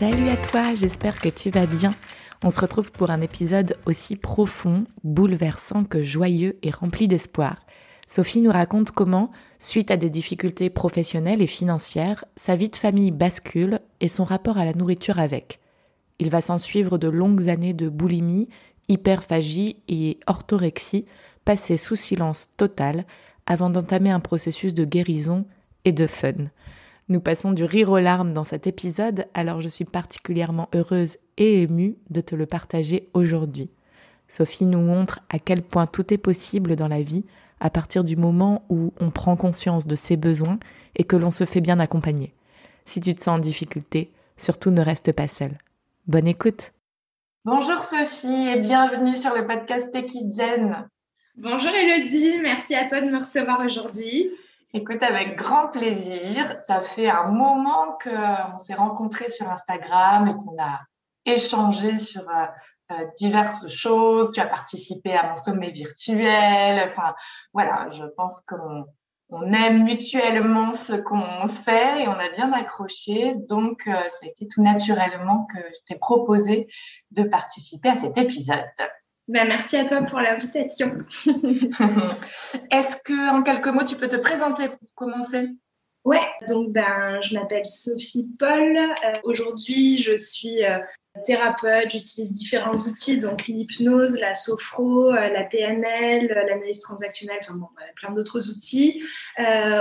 Salut à toi, j'espère que tu vas bien. On se retrouve pour un épisode aussi profond, bouleversant que joyeux et rempli d'espoir. Sophie nous raconte comment, suite à des difficultés professionnelles et financières, sa vie de famille bascule et son rapport à la nourriture avec. Il va s'en suivre de longues années de boulimie, hyperphagie et orthorexie, passées sous silence total, avant d'entamer un processus de guérison et de fun. Nous passons du rire aux larmes dans cet épisode, alors je suis particulièrement heureuse et émue de te le partager aujourd'hui. Sophie nous montre à quel point tout est possible dans la vie à partir du moment où on prend conscience de ses besoins et que l'on se fait bien accompagner. Si tu te sens en difficulté, surtout ne reste pas seule. Bonne écoute. Bonjour Sophie et bienvenue sur le podcast Techizen. Bonjour Elodie, merci à toi de me recevoir aujourd'hui. Écoute, avec grand plaisir. Ça fait un moment qu'on s'est rencontrés sur Instagram et qu'on a échangé sur diverses choses. Tu as participé à mon sommet virtuel. Enfin, voilà, je pense qu'on aime mutuellement ce qu'on fait et on a bien accroché. Donc, ça a été tout naturellement que je t'ai proposé de participer à cet épisode. Merci à toi pour l'invitation. Est-ce que, en quelques mots, tu peux te présenter pour commencer ? Ouais, donc je m'appelle Sophie Paul. Aujourd'hui, je suis thérapeute, j'utilise différents outils, donc l'hypnose, la sophro, la PNL, l'analyse transactionnelle, plein d'autres outils.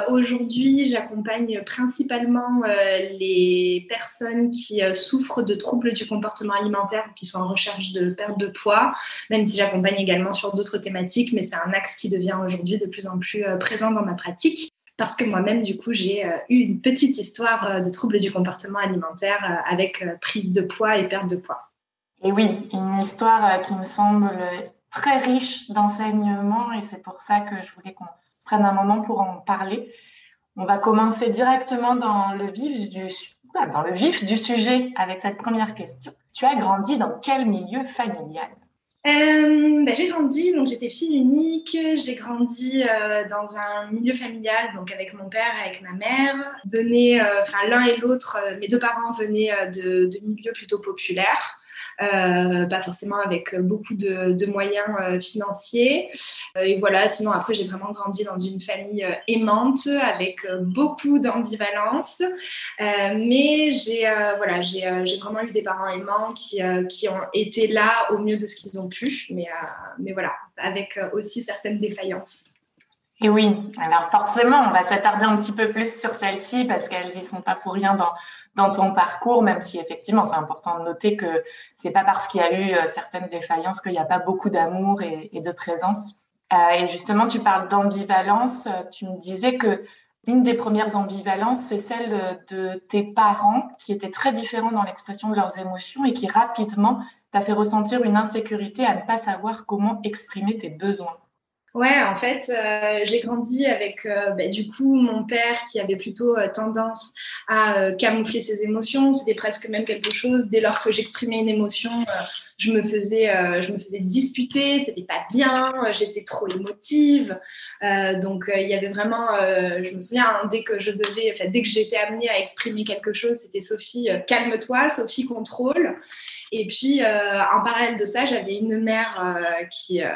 Aujourd'hui, j'accompagne principalement les personnes qui souffrent de troubles du comportement alimentaire, qui sont en recherche de perte de poids, même si j'accompagne également sur d'autres thématiques, mais c'est un axe qui devient aujourd'hui de plus en plus présent dans ma pratique. Parce que moi-même, du coup, j'ai eu une petite histoire de troubles du comportement alimentaire avec prise de poids et perte de poids. Et oui, une histoire qui me semble très riche d'enseignements et c'est pour ça que je voulais qu'on prenne un moment pour en parler. On va commencer directement dans le vif du sujet avec cette première question. Tu as grandi dans quel milieu familial ? J'ai grandi, donc j'étais fille unique, j'ai grandi dans un milieu familial, donc avec mon père et avec ma mère. L'un et l'autre, mes deux parents venaient de milieux plutôt populaires. Pas forcément avec beaucoup de moyens financiers. Et voilà, sinon après j'ai vraiment grandi dans une famille aimante avec beaucoup d'ambivalence. Mais j'ai vraiment eu des parents aimants qui ont été là au mieux de ce qu'ils ont pu. Mais voilà, avec aussi certaines défaillances. Et oui, alors forcément, on va s'attarder un petit peu plus sur celles-ci parce qu'elles y sont pas pour rien dans ton parcours, même si effectivement c'est important de noter que c'est pas parce qu'il y a eu certaines défaillances qu'il n'y a pas beaucoup d'amour et de présence. Et justement, tu parles d'ambivalence. Tu me disais que l'une des premières ambivalences, c'est celle de tes parents qui étaient très différents dans l'expression de leurs émotions et qui rapidement t'a fait ressentir une insécurité à ne pas savoir comment exprimer tes besoins. Ouais, en fait, j'ai grandi avec du coup mon père qui avait plutôt tendance à camoufler ses émotions. C'était presque même quelque chose. Dès lors que j'exprimais une émotion, je me faisais disputer. C'était pas bien. J'étais trop émotive. Donc il y avait vraiment. Je me souviens dès que j'étais amenée à exprimer quelque chose, c'était Sophie, calme-toi, Sophie contrôle. Et puis, en parallèle de ça, j'avais une mère qui est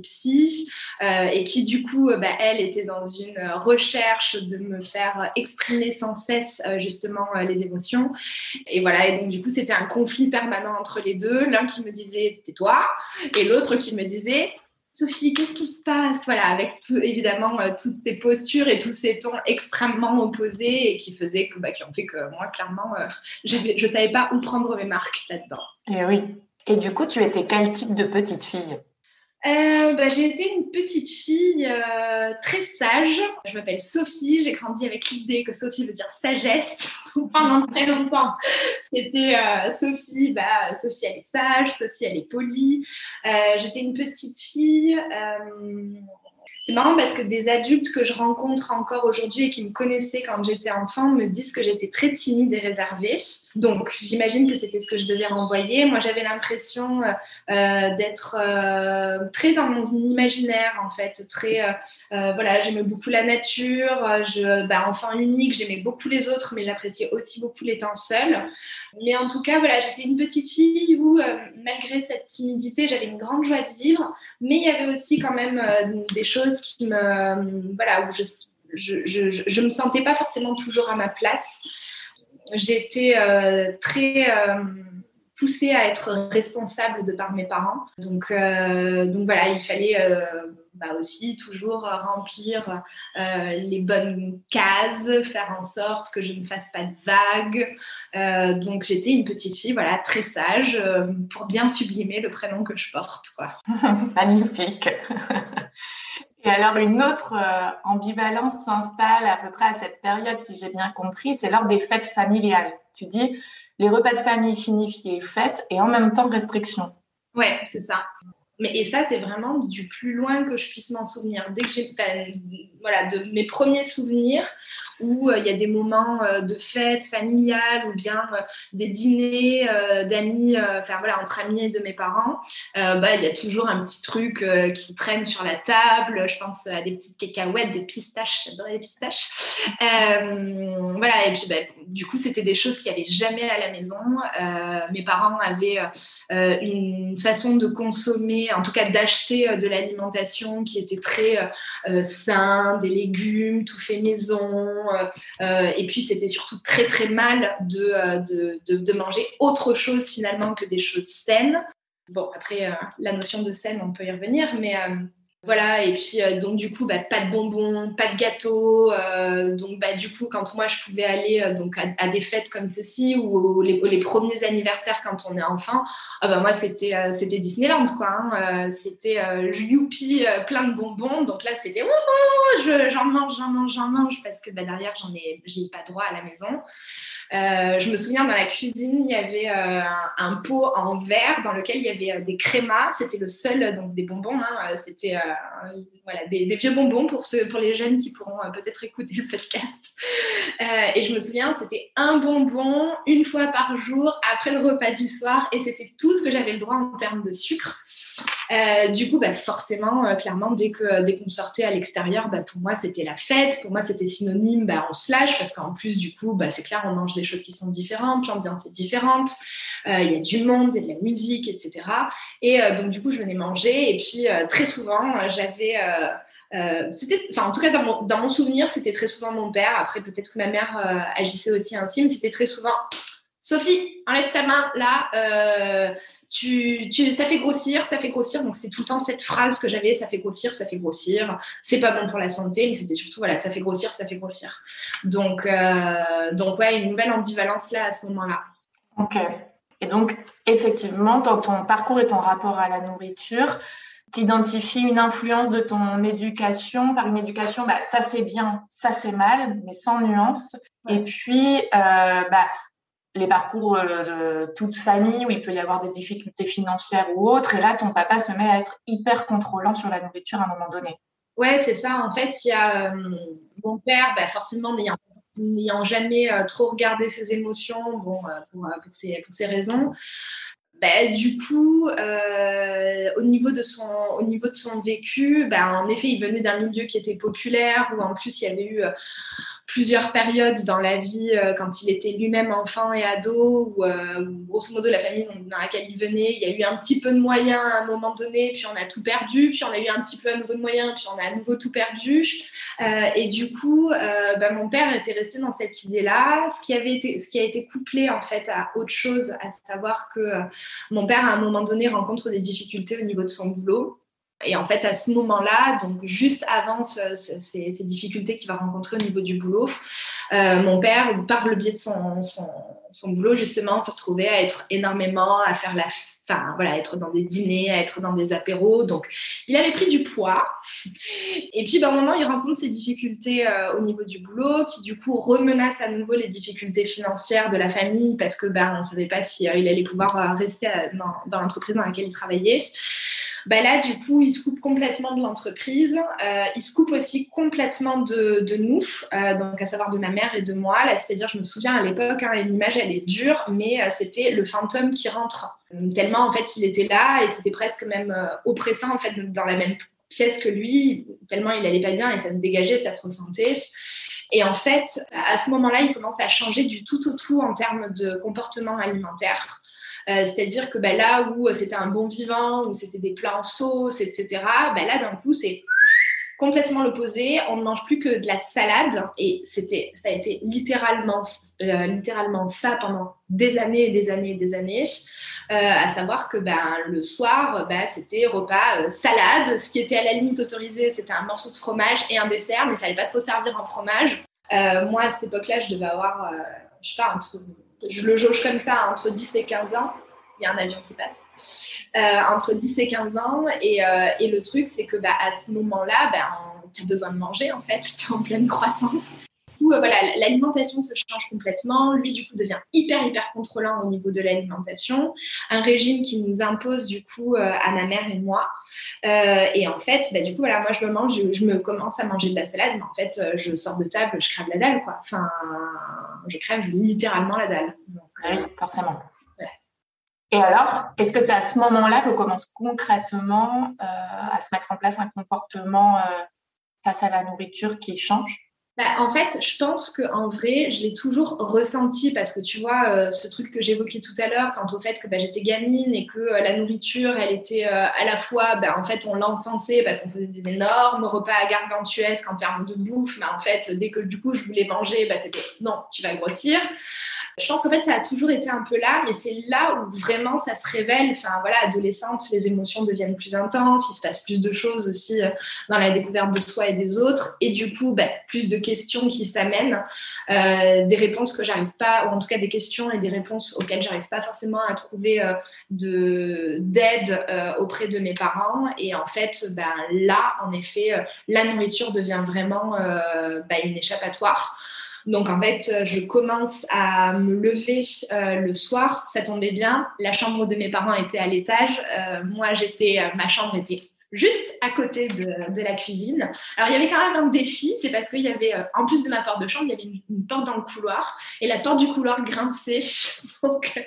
psy et qui, du coup, elle était dans une recherche de me faire exprimer sans cesse, justement, les émotions. Et voilà, et donc, du coup, c'était un conflit permanent entre les deux. L'un qui me disait « tais-toi » et l'autre qui me disait « Sophie, qu'est-ce qui se passe ?» Voilà, avec évidemment toutes ces postures et tous ces tons extrêmement opposés et qui ont fait que moi, clairement, je ne savais pas où prendre mes marques là-dedans. Et oui. Et du coup, tu étais quel type de petite fille ? J'ai été une petite fille très sage. Je m'appelle Sophie. J'ai grandi avec l'idée que Sophie veut dire sagesse. Pendant très longtemps, c'était Sophie. Sophie, elle est sage. Sophie, elle est polie. J'étais une petite fille. C'est marrant parce que des adultes que je rencontre encore aujourd'hui et qui me connaissaient quand j'étais enfant me disent que j'étais très timide et réservée. Donc, j'imagine que c'était ce que je devais renvoyer. Moi, j'avais l'impression d'être très dans mon imaginaire, en fait. Voilà, j'aimais beaucoup la nature. Enfant unique, j'aimais beaucoup les autres, mais j'appréciais aussi beaucoup les temps seuls. Mais en tout cas, voilà, j'étais une petite fille où, malgré cette timidité, j'avais une grande joie de vivre. Mais il y avait aussi quand même des choses qui voilà, où je me sentais pas forcément toujours à ma place. J'étais très poussée à être responsable de par mes parents. Donc voilà, il fallait aussi toujours remplir les bonnes cases, faire en sorte que je ne fasse pas de vagues. Donc j'étais une petite fille, voilà, très sage, pour bien sublimer le prénom que je porte, quoi. Magnifique. Et alors, une autre ambivalence s'installe à peu près à cette période, si j'ai bien compris, c'est lors des fêtes familiales. Tu dis, les repas de famille signifiaient fête et en même temps restriction. Ouais, c'est ça. Et ça, c'est vraiment du plus loin que je puisse m'en souvenir. Dès que voilà, de mes premiers souvenirs où il y a des moments de fête familiale ou bien des dîners d'amis, voilà, entre amis de mes parents, il y a toujours un petit truc qui traîne sur la table. Je pense à des petites cacahuètes, des pistaches. J'adore les pistaches. Voilà, et puis du coup, c'était des choses qu'il n'y avait jamais à la maison. Mes parents avaient une façon de consommer, en tout cas d'acheter de l'alimentation qui était très sain, des légumes, tout fait maison. Et puis, c'était surtout très, très mal de manger autre chose finalement que des choses saines. Bon, après, la notion de saine, on peut y revenir, mais... Voilà, et puis donc du coup, pas de bonbons, pas de gâteaux. Donc du coup, quand moi je pouvais aller donc à des fêtes comme ceci ou les premiers anniversaires quand on est enfant, moi c'était Disneyland quoi. C'était youpi, plein de bonbons. Donc là c'était j'en mange parce que derrière j'ai pas droit à la maison. Je me souviens dans la cuisine, il y avait un pot en verre dans lequel il y avait des crémas. C'était le seul, donc des bonbons. C'était voilà, des vieux bonbons pour les jeunes qui pourront peut-être écouter le podcast. Et je me souviens, c'était un bonbon une fois par jour après le repas du soir et c'était tout ce que j'avais le droit en termes de sucre. Du coup, forcément, clairement, dès qu'on sortait à l'extérieur, pour moi, c'était la fête. Pour moi, c'était synonyme, on se lâche parce qu'en plus, du coup, c'est clair, on mange des choses qui sont différentes, l'ambiance est différente, il y a du monde, il y a de la musique, etc. Et donc, du coup, je venais manger et puis très souvent, j'avais... en tout cas, dans mon souvenir, c'était très souvent mon père. Après, peut-être que ma mère agissait aussi ainsi, mais c'était très souvent... Sophie, enlève ta main, là... ça fait grossir. Donc, c'est tout le temps cette phrase que j'avais, ça fait grossir. C'est pas bon pour la santé, mais c'était surtout, voilà, ça fait grossir. Donc ouais, une nouvelle ambivalence là, à ce moment-là. Ok. Et donc, effectivement, dans ton parcours et ton rapport à la nourriture, tu identifies une influence de ton éducation, par une éducation, ça c'est bien, ça c'est mal, mais sans nuance. Ouais. Et puis, les parcours de toute famille où il peut y avoir des difficultés financières ou autres. Et là, ton papa se met à être hyper contrôlant sur la nourriture à un moment donné. Ouais, c'est ça. En fait, il y a mon père, forcément, n'ayant jamais trop regardé ses émotions, pour ces raisons. Du coup, au niveau de son vécu, en effet, il venait d'un milieu qui était populaire, où en plus, il y avait eu... plusieurs périodes dans la vie quand il était lui-même enfant et ado, où grosso modo la famille dans laquelle il venait, il y a eu un petit peu de moyens à un moment donné, puis on a tout perdu, puis on a eu un petit peu à nouveau de moyens, puis on a à nouveau tout perdu. Et du coup, mon père était resté dans cette idée-là, ce qui a été couplé en fait à autre chose, à savoir que mon père à un moment donné rencontre des difficultés au niveau de son boulot. Et en fait, à ce moment-là, donc juste avant ces difficultés qu'il va rencontrer au niveau du boulot, mon père, par le biais de son boulot, justement, se retrouvait à être énormément, à faire être dans des dîners, à être dans des apéros. Donc, il avait pris du poids. Et puis, au moment, il rencontre ces difficultés au niveau du boulot, qui du coup remenacent à nouveau les difficultés financières de la famille, parce que on ne savait pas si il allait pouvoir rester dans l'entreprise dans laquelle il travaillait. Bah là, du coup, il se coupe complètement de l'entreprise. Il se coupe aussi complètement de nous, donc à savoir de ma mère et de moi. Là, c'est-à-dire, je me souviens à l'époque, hein, l'image, elle est dure, mais c'était le fantôme qui rentre. Tellement, en fait, il était là et c'était presque même oppressant, en fait, dans la même pièce que lui, tellement il allait pas bien et ça se dégageait, ça se ressentait. Et en fait, à ce moment-là, il commence à changer du tout au tout en termes de comportement alimentaire. C'est-à-dire que là où c'était un bon vivant, où c'était des plats en sauce, etc., là, d'un coup, c'est complètement l'opposé. On ne mange plus que de la salade. Et ça a été littéralement ça pendant des années et des années et des années. À savoir que le soir, c'était repas salade. Ce qui était à la limite autorisé, c'était un morceau de fromage et un dessert, mais il ne fallait pas se resservir en fromage. Moi, à cette époque-là, je devais avoir, je sais pas, je le jauge comme ça, entre 10 et 15 ans. Il y a un avion qui passe. Entre 10 et 15 ans. Et le truc, c'est que à ce moment-là, tu as besoin de manger, en fait. Tu es en pleine croissance. Du coup, l'alimentation se change complètement. Lui, du coup, devient hyper contrôlant au niveau de l'alimentation. Un régime qui nous impose, du coup, à ma mère et moi. Et en fait, du coup, moi, je me commence à manger de la salade, mais en fait, je sors de table, je crève la dalle, quoi. Enfin, je crève littéralement la dalle. Donc, oui, forcément. Ouais. Et alors, est-ce que c'est à ce moment-là qu'on commence concrètement à se mettre en place un comportement face à la nourriture qui change? En fait, je pense qu'en vrai, je l'ai toujours ressenti parce que tu vois, ce truc que j'évoquais tout à l'heure quant au fait que j'étais gamine et que la nourriture, elle était à la fois, en fait, on l'encensait parce qu'on faisait des énormes repas gargantuesques en termes de bouffe, mais en fait, dès que du coup je voulais manger, c'était non, tu vas grossir. Je pense qu'en fait, ça a toujours été un peu là, mais c'est là où vraiment ça se révèle. Enfin, voilà, adolescente, les émotions deviennent plus intenses, il se passe plus de choses aussi dans la découverte de soi et des autres. Et du coup, plus de questions qui s'amènent, des réponses que j'arrive pas, ou en tout cas des questions et des réponses auxquelles j'arrive pas forcément à trouver d'aide auprès de mes parents. Et en fait, là, en effet, la nourriture devient vraiment une échappatoire. Donc, en fait, je commence à me lever le soir. Ça tombait bien. La chambre de mes parents était à l'étage. Moi, ma chambre était juste à côté de la cuisine. Alors, il y avait quand même un défi. C'est parce qu'il y avait, en plus de ma porte de chambre, il y avait une porte dans le couloir. Et la porte du couloir grinçait. Donc,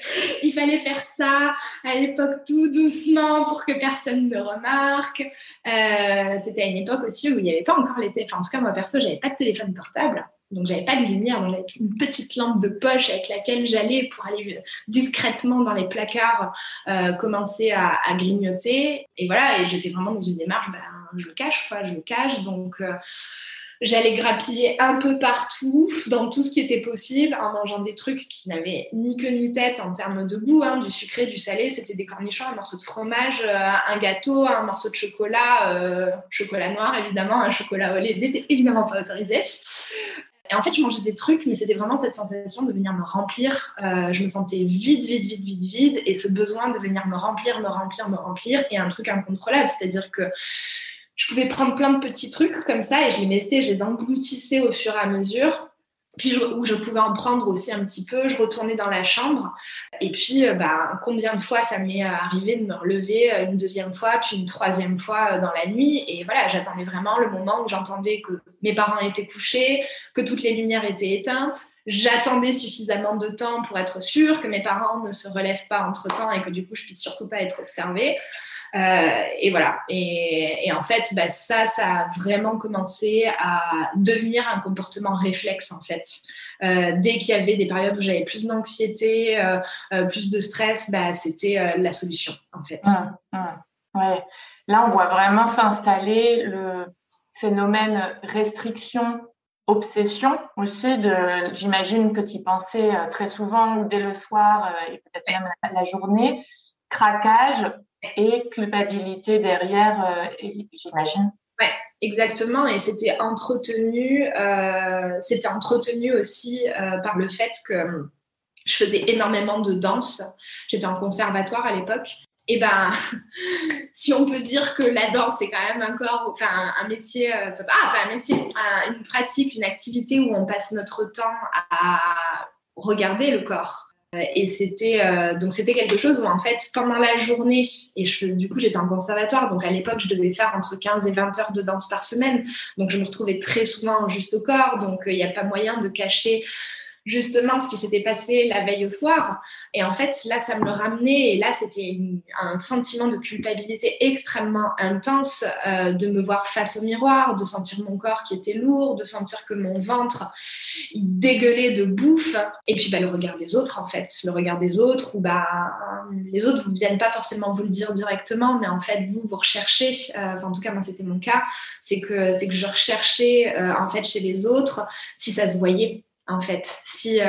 il fallait faire ça à l'époque tout doucement pour que personne ne remarque. C'était à une époque aussi où il n'y avait pas encore les téléphones. Enfin, en tout cas, moi, perso, j'avais pas de téléphone portable. Donc, j'avais pas de lumière, donc j'avais une petite lampe de poche avec laquelle j'allais pour aller discrètement dans les placards commencer à grignoter. Et voilà, et j'étais vraiment dans une démarche, je le cache, quoi, je le cache. Donc, j'allais grappiller un peu partout, dans tout ce qui était possible, en mangeant des trucs qui n'avaient ni queue ni tête en termes de goût, hein, du sucré, du salé. C'était des cornichons, un morceau de fromage, un gâteau, un morceau de chocolat, chocolat noir évidemment, un chocolat au lait n'était évidemment pas autorisé. Et en fait, je mangeais des trucs, mais c'était vraiment cette sensation de venir me remplir. Je me sentais vide. Et ce besoin de venir me remplir. Et un truc incontrôlable. C'est-à-dire que je pouvais prendre plein de petits trucs comme ça et je les engloutissais au fur et à mesure. Puis où je pouvais en prendre aussi un petit peu, je retournais dans la chambre. Et puis, combien de fois ça m'est arrivé de me relever une deuxième fois, puis une troisième fois dans la nuit. Et voilà, j'attendais vraiment le moment où j'entendais que mes parents étaient couchés, que toutes les lumières étaient éteintes. J'attendais suffisamment de temps pour être sûre que mes parents ne se relèvent pas entre-temps et que du coup, je puisse surtout pas être observée. Et voilà. Et en fait, ça a vraiment commencé à devenir un comportement réflexe, en fait. Dès qu'il y avait des périodes où j'avais plus d'anxiété, plus de stress, c'était la solution, en fait. Ouais. Là, on voit vraiment s'installer le phénomène restriction, obsession aussi. J'imagine que tu y pensais très souvent, ou dès le soir, et peut-être même la journée. Craquage et culpabilité derrière, j'imagine. Ouais, exactement. Et c'était entretenu aussi par le fait que je faisais énormément de danse. J'étais en conservatoire à l'époque. Et si on peut dire que la danse est quand même un métier, pas un métier, une pratique, une activité où on passe notre temps à regarder le corps, Et c'était quelque chose où en fait pendant la journée, et du coup j'étais en conservatoire, donc à l'époque je devais faire entre 15 et 20 heures de danse par semaine, donc je me retrouvais très souvent en juste au corps, donc il n'y a pas moyen de cacher justement ce qui s'était passé la veille au soir. Et en fait, là, ça me le ramenait. Et là, c'était un sentiment de culpabilité extrêmement intense de me voir face au miroir, de sentir mon corps qui était lourd, de sentir que mon ventre, il dégueulait de bouffe. Et puis, le regard des autres, en fait. Le regard des autres où les autres ne viennent pas forcément vous le dire directement, mais en fait, vous recherchez, en tout cas, moi, c'était mon cas, c'est que je recherchais, en fait, chez les autres, si ça se voyait. En fait, si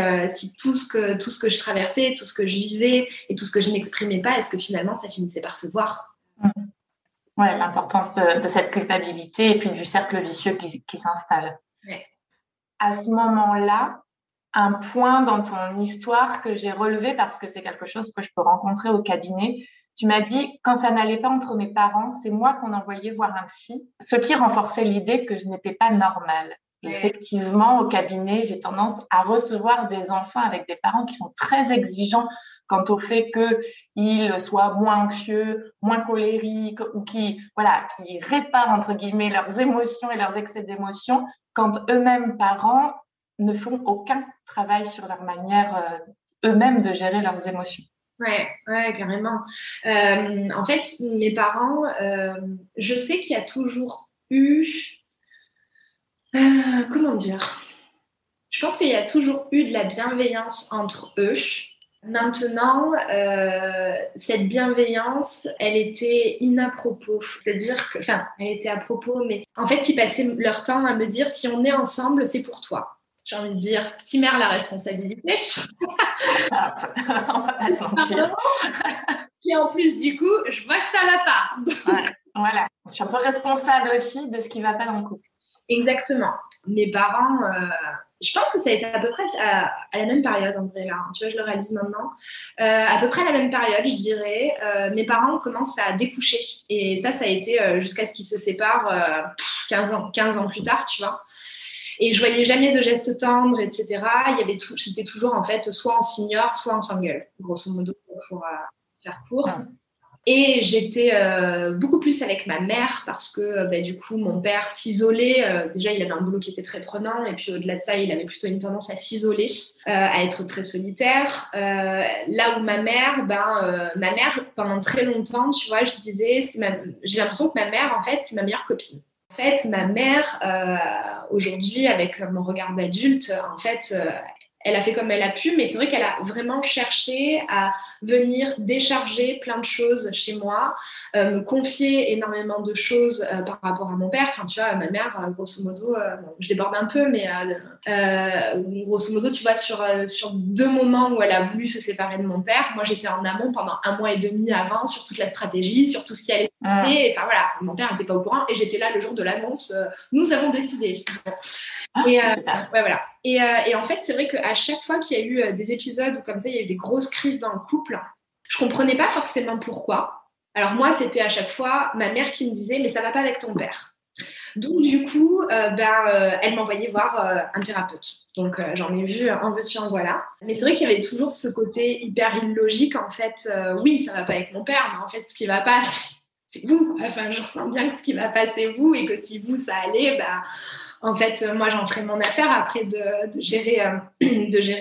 tout ce que je traversais, tout ce que je vivais et tout ce que je n'exprimais pas, est-ce que finalement ça finissait par se voir? Ouais, l'importance de cette culpabilité et puis du cercle vicieux qui s'installe. Ouais. À ce moment-là, un point dans ton histoire que j'ai relevé parce que c'est quelque chose que je peux rencontrer au cabinet, tu m'as dit, quand ça n'allait pas entre mes parents, c'est moi qu'on envoyait voir un psy, ce qui renforçait l'idée que je n'étais pas normale. Ouais. Effectivement, au cabinet, j'ai tendance à recevoir des enfants avec des parents qui sont très exigeants quant au fait qu'ils soient moins anxieux, moins colériques ou qui réparent, entre guillemets, leurs émotions et leurs excès d'émotions quand eux-mêmes, parents, ne font aucun travail sur leur manière eux-mêmes de gérer leurs émotions. Ouais, carrément. En fait, mes parents, je sais qu'il y a toujours eu... comment dire? Je pense qu'il y a toujours eu de la bienveillance entre eux. Maintenant, cette bienveillance, elle était inapropos. C'est-à-dire que, elle était à propos, mais en fait, ils passaient leur temps à me dire si on est ensemble, c'est pour toi. J'ai envie de dire, si mère la responsabilité. On va pas se mentir. Et en plus, du coup, je vois que ça va pas. Ouais, voilà. Je suis un peu responsable aussi de ce qui va pas dans le couple. Exactement. Mes parents, je pense que ça a été à peu près à la même période, en vrai, là. Tu vois, je le réalise maintenant. À peu près à la même période, je dirais. Mes parents commencent à découcher. Et ça a été jusqu'à ce qu'ils se séparent 15 ans plus tard, tu vois. Et je voyais jamais de gestes tendres, etc. C'était toujours, en fait, soit on s'ignore, soit on s'engueule, grosso modo, pour faire court. Ouais. Et j'étais beaucoup plus avec ma mère parce que du coup, mon père s'isolait. Déjà, il avait un boulot qui était très prenant. Et puis, au-delà de ça, il avait plutôt une tendance à s'isoler, à être très solitaire. Là où ma mère, pendant très longtemps, tu vois, je disais, j'ai l'impression que ma mère, en fait, c'est ma meilleure copine. En fait, ma mère, aujourd'hui, avec mon regard d'adulte, en fait, elle a fait comme elle a pu, mais c'est vrai qu'elle a vraiment cherché à venir décharger plein de choses chez moi, me confier énormément de choses par rapport à mon père. Enfin, tu vois, ma mère, grosso modo, je déborde un peu, mais grosso modo, tu vois, sur 2 moments où elle a voulu se séparer de mon père, moi, j'étais en amont pendant 1 mois et demi avant sur toute la stratégie, sur tout ce qui allait se passer. Enfin, voilà, mon père n'était pas au courant et j'étais là le jour de l'annonce. Nous avons décidé. Et voilà. Et en fait, c'est vrai qu'à chaque fois qu'il y a eu des épisodes où comme ça, il y a eu des grosses crises dans le couple, je comprenais pas forcément pourquoi. Alors moi, c'était à chaque fois ma mère qui me disait « mais ça va pas avec ton père ». Donc du coup, elle m'envoyait voir un thérapeute. Donc j'en ai vu en veux-tu en voilà. Mais c'est vrai qu'il y avait toujours ce côté hyper illogique en fait. Oui, ça va pas avec mon père, mais en fait, ce qui va pas, c'est vous, quoi. Enfin, je ressens bien que ce qui va pas, c'est vous, et que si vous, ça allait, en fait, moi, j'en ferais mon affaire après de gérer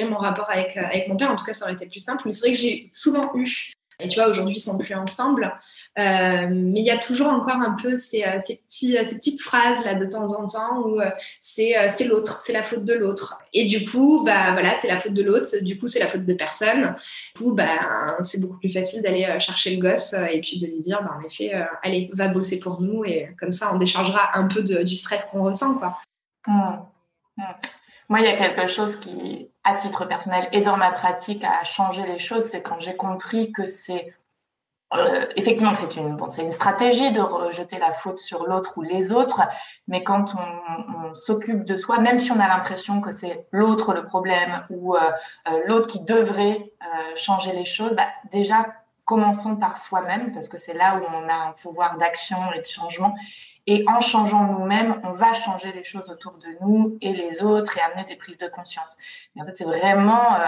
mon rapport avec mon père. En tout cas, ça aurait été plus simple. Mais c'est vrai que j'ai souvent eu, et tu vois, aujourd'hui, ils sont plus ensemble, mais il y a toujours encore un peu ces petites phrases là de temps en temps où c'est l'autre, c'est la faute de l'autre. Et du coup, voilà, c'est la faute de l'autre. Du coup, c'est la faute de personne. Du coup, c'est beaucoup plus facile d'aller chercher le gosse et puis de lui dire, en effet, allez, va bosser pour nous, et comme ça, on déchargera un peu du stress qu'on ressent, quoi. Moi, il y a quelque chose qui, à titre personnel et dans ma pratique, a changé les choses, c'est quand j'ai compris que c'est effectivement que c'est une stratégie de rejeter la faute sur l'autre ou les autres, mais quand on s'occupe de soi, même si on a l'impression que c'est l'autre le problème ou l'autre qui devrait changer les choses, déjà commençons par soi-même, parce que c'est là où on a un pouvoir d'action et de changement. Et en changeant nous-mêmes, on va changer les choses autour de nous et les autres et amener des prises de conscience. Mais en fait, c'est vraiment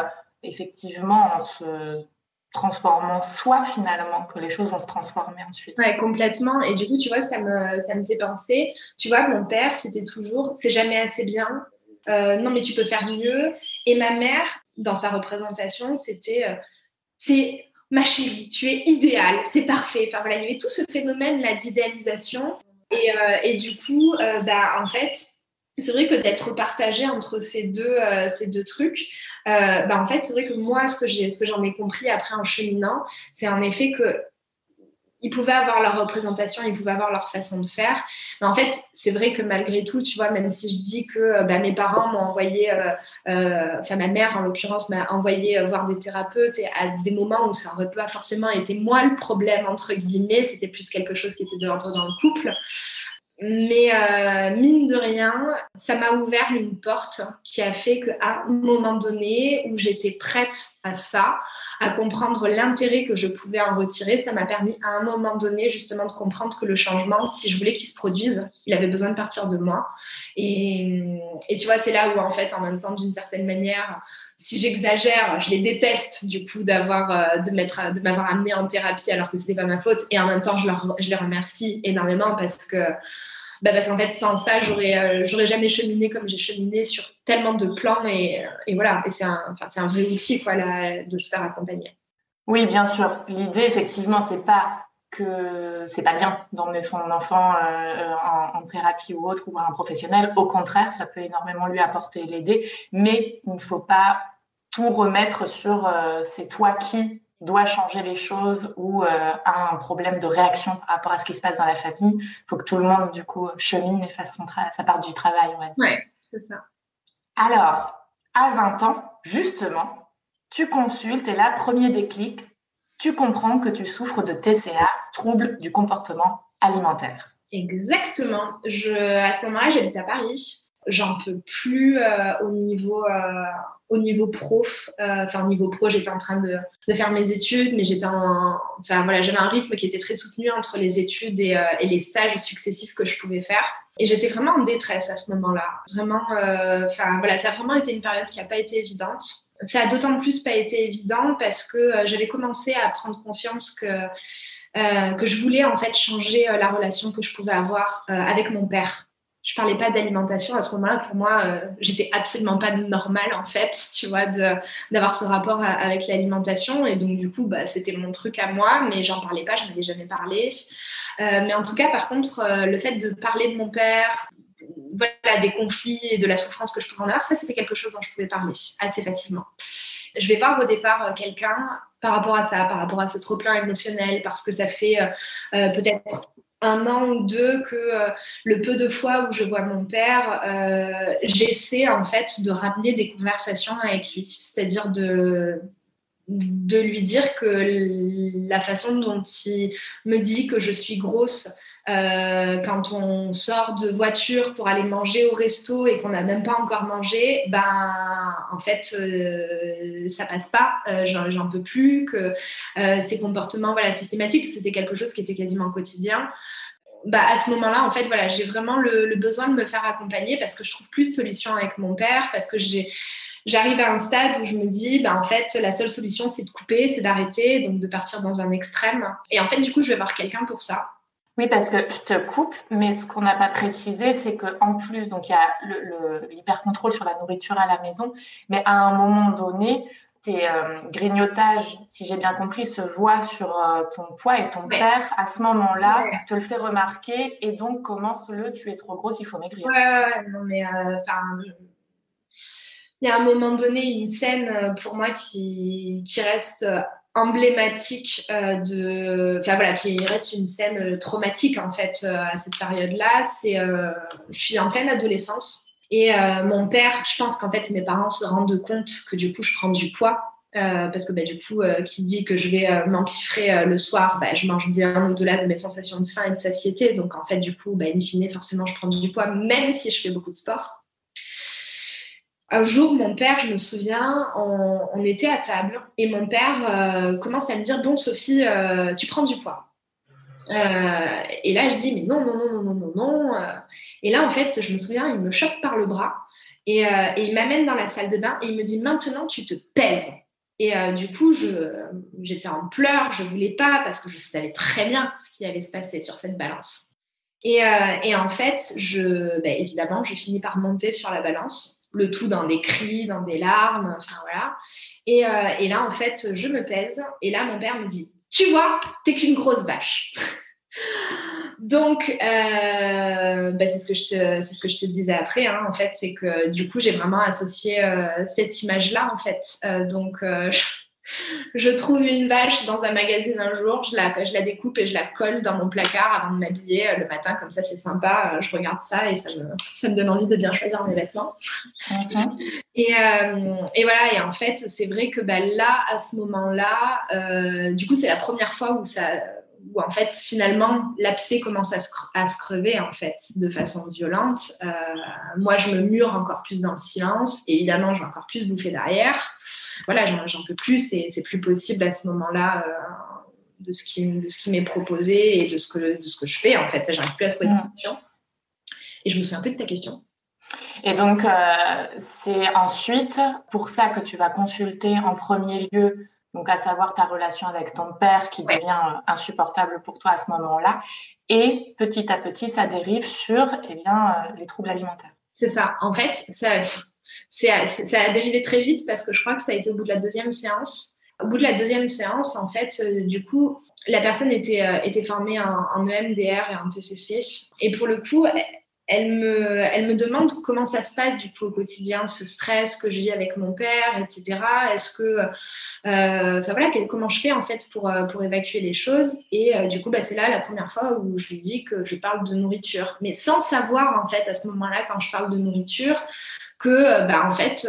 effectivement en se transformant soi finalement que les choses vont se transformer ensuite. Ouais, complètement. Et du coup, tu vois, ça me fait penser. Tu vois, mon père, c'était toujours, c'est jamais assez bien. Non, mais tu peux faire mieux. Et ma mère, dans sa représentation, c'est ma chérie, tu es idéale, c'est parfait. Enfin voilà, il y avait tout ce phénomène là d'idéalisation. Et du coup, en fait, c'est vrai que d'être partagée entre ces deux trucs, en fait, c'est vrai que moi, ce que j'en ai compris après en cheminant, c'est en effet que ils pouvaient avoir leur représentation, ils pouvaient avoir leur façon de faire. Mais en fait, c'est vrai que malgré tout, tu vois, même si je dis que mes parents m'ont envoyé, ma mère en l'occurrence m'a envoyé voir des thérapeutes et à des moments où ça n'aurait pas forcément été moi le problème, entre guillemets, c'était plus quelque chose qui était de l'ordre dans le couple. Mais mine de rien, ça m'a ouvert une porte qui a fait qu'à un moment donné où j'étais prête à ça, à comprendre l'intérêt que je pouvais en retirer, ça m'a permis à un moment donné justement de comprendre que le changement, si je voulais qu'il se produise, il avait besoin de partir de moi. Et tu vois, c'est là où en fait, en même temps, d'une certaine manière, si j'exagère, je les déteste du coup de m'avoir amenée en thérapie alors que c'était pas ma faute. Et en même temps, je les remercie énormément parce qu'en fait, sans ça, j'aurais jamais cheminé comme j'ai cheminé sur tellement de plans. Et voilà, et c'est un vrai outil quoi, là, de se faire accompagner. Oui, bien sûr. L'idée, effectivement, c'est pas que c'est pas bien d'emmener son enfant en thérapie ou autre ou voir un professionnel. Au contraire, ça peut énormément lui apporter, l'aider. Mais il ne faut pas tout remettre sur c'est toi qui dois changer les choses ou a un problème de réaction par rapport à ce qui se passe dans la famille. Il faut que tout le monde, du coup, chemine et fasse sa part du travail. Ouais, c'est ça. Alors, à 20 ans, justement, tu consultes et là, premier déclic, tu comprends que tu souffres de TCA, trouble du comportement alimentaire. Exactement. À ce moment-là, j'habite à Paris. J'en peux plus au niveau pro. Au niveau pro, j'étais en train de faire mes études, mais j'avais un rythme qui était très soutenu entre les études et les stages successifs que je pouvais faire. Et j'étais vraiment en détresse à ce moment-là. Vraiment, ça a vraiment été une période qui n'a pas été évidente. Ça a d'autant plus pas été évident parce que j'avais commencé à prendre conscience que je voulais en fait changer la relation que je pouvais avoir avec mon père. Je parlais pas d'alimentation à ce moment-là. Pour moi, j'étais absolument pas normale en fait, tu vois, d'avoir ce rapport avec l'alimentation. Et donc du coup, c'était mon truc à moi, mais j'en parlais pas, je n'avais jamais parlé. Mais en tout cas, par contre, le fait de parler de mon père, voilà, des conflits et de la souffrance que je pouvais en avoir, ça c'était quelque chose dont je pouvais parler assez facilement. Je vais voir au départ quelqu'un par rapport à ça, par rapport à ce trop-plein émotionnel, parce que ça fait peut-être 1 an ou 2 que le peu de fois où je vois mon père, j'essaie en fait de ramener des conversations avec lui, c'est-à-dire de lui dire que la façon dont il me dit que je suis grosse quand on sort de voiture pour aller manger au resto et qu'on n'a même pas encore mangé, en fait, ça passe pas. J'en peux plus. Que ces comportements, voilà, systématiques, c'était quelque chose qui était quasiment quotidien. À ce moment-là, en fait, voilà, j'ai vraiment le besoin de me faire accompagner parce que je trouve plus de solutions avec mon père, parce que j'arrive à un stade où je me dis, en fait, la seule solution, c'est de couper, c'est d'arrêter, donc de partir dans un extrême. Et en fait, du coup, je vais voir quelqu'un pour ça. Oui, parce que je te coupe, mais ce qu'on n'a pas précisé, c'est qu'en plus, donc il y a l'hyper-contrôle sur la nourriture à la maison, mais à un moment donné, tes grignotages, si j'ai bien compris, se voient sur ton poids et ton père, à ce moment-là, te le fait remarquer et donc commence tu es trop grosse, il faut maigrir. Non, mais il y a un moment donné une scène pour moi qui reste emblématique qui reste une scène traumatique en fait à cette période-là. Je suis en pleine adolescence et mon père, je pense qu'en fait mes parents se rendent compte que du coup je prends du poids. Parce que du coup, qui dit que je vais m'empiffrer le soir, je mange bien au-delà de mes sensations de faim et de satiété. Donc en fait, du coup, in fine, forcément, je prends du poids, même si je fais beaucoup de sport. Un jour, mon père, je me souviens, on était à table et mon père commence à me dire « Bon, Sophie, tu prends du poids. » Et là, je dis « Mais non, non, non, non, non, non, non. » Et là, en fait, je me souviens, il me chope par le bras et il m'amène dans la salle de bain et il me dit « Maintenant, tu te pèses. » Et du coup, j'étais en pleurs, je voulais pas parce que je savais très bien ce qui allait se passer sur cette balance. Et en fait, évidemment, je finis par monter sur la balance, le tout dans des cris, dans des larmes, enfin voilà. Et là, en fait, je me pèse. Et là, mon père me dit, tu vois, t'es qu'une grosse vache. Donc, c'est ce que je te disais après, hein, en fait, c'est que du coup, j'ai vraiment associé cette image-là, en fait. Je trouve une vache dans un magazine un jour, je la découpe et je la colle dans mon placard avant de m'habiller le matin, comme ça c'est sympa, je regarde ça et ça me donne envie de bien choisir mes vêtements. Et voilà, et en fait c'est vrai que là, à ce moment-là, du coup c'est la première fois où en fait finalement l'abcès commence à se crever en fait de façon violente. Moi je me mure encore plus dans le silence, évidemment j'ai encore plus bouffé derrière. Voilà, j'en peux plus, c'est plus possible à ce moment-là de ce qui m'est proposé et de ce que je fais en fait. J'arrive plus à trouver de solution. Et je me souviens un peu de ta question. Et donc, c'est ensuite pour ça que tu vas consulter en premier lieu, donc à savoir ta relation avec ton père qui devient insupportable pour toi à ce moment-là. Et petit à petit, ça dérive sur les troubles alimentaires. C'est ça. En fait, ça a dérivé très vite parce que je crois que ça a été au bout de la deuxième séance. Au bout de la deuxième séance, en fait, du coup, la personne était formée en EMDR et en TCC. Et pour le coup, elle me demande comment ça se passe du coup au quotidien, ce stress que je vis avec mon père, etc. Est-ce que, comment je fais en fait pour évacuer les choses. Et du coup, c'est là la première fois où je lui dis que je parle de nourriture, mais sans savoir en fait à ce moment-là quand je parle de nourriture que en fait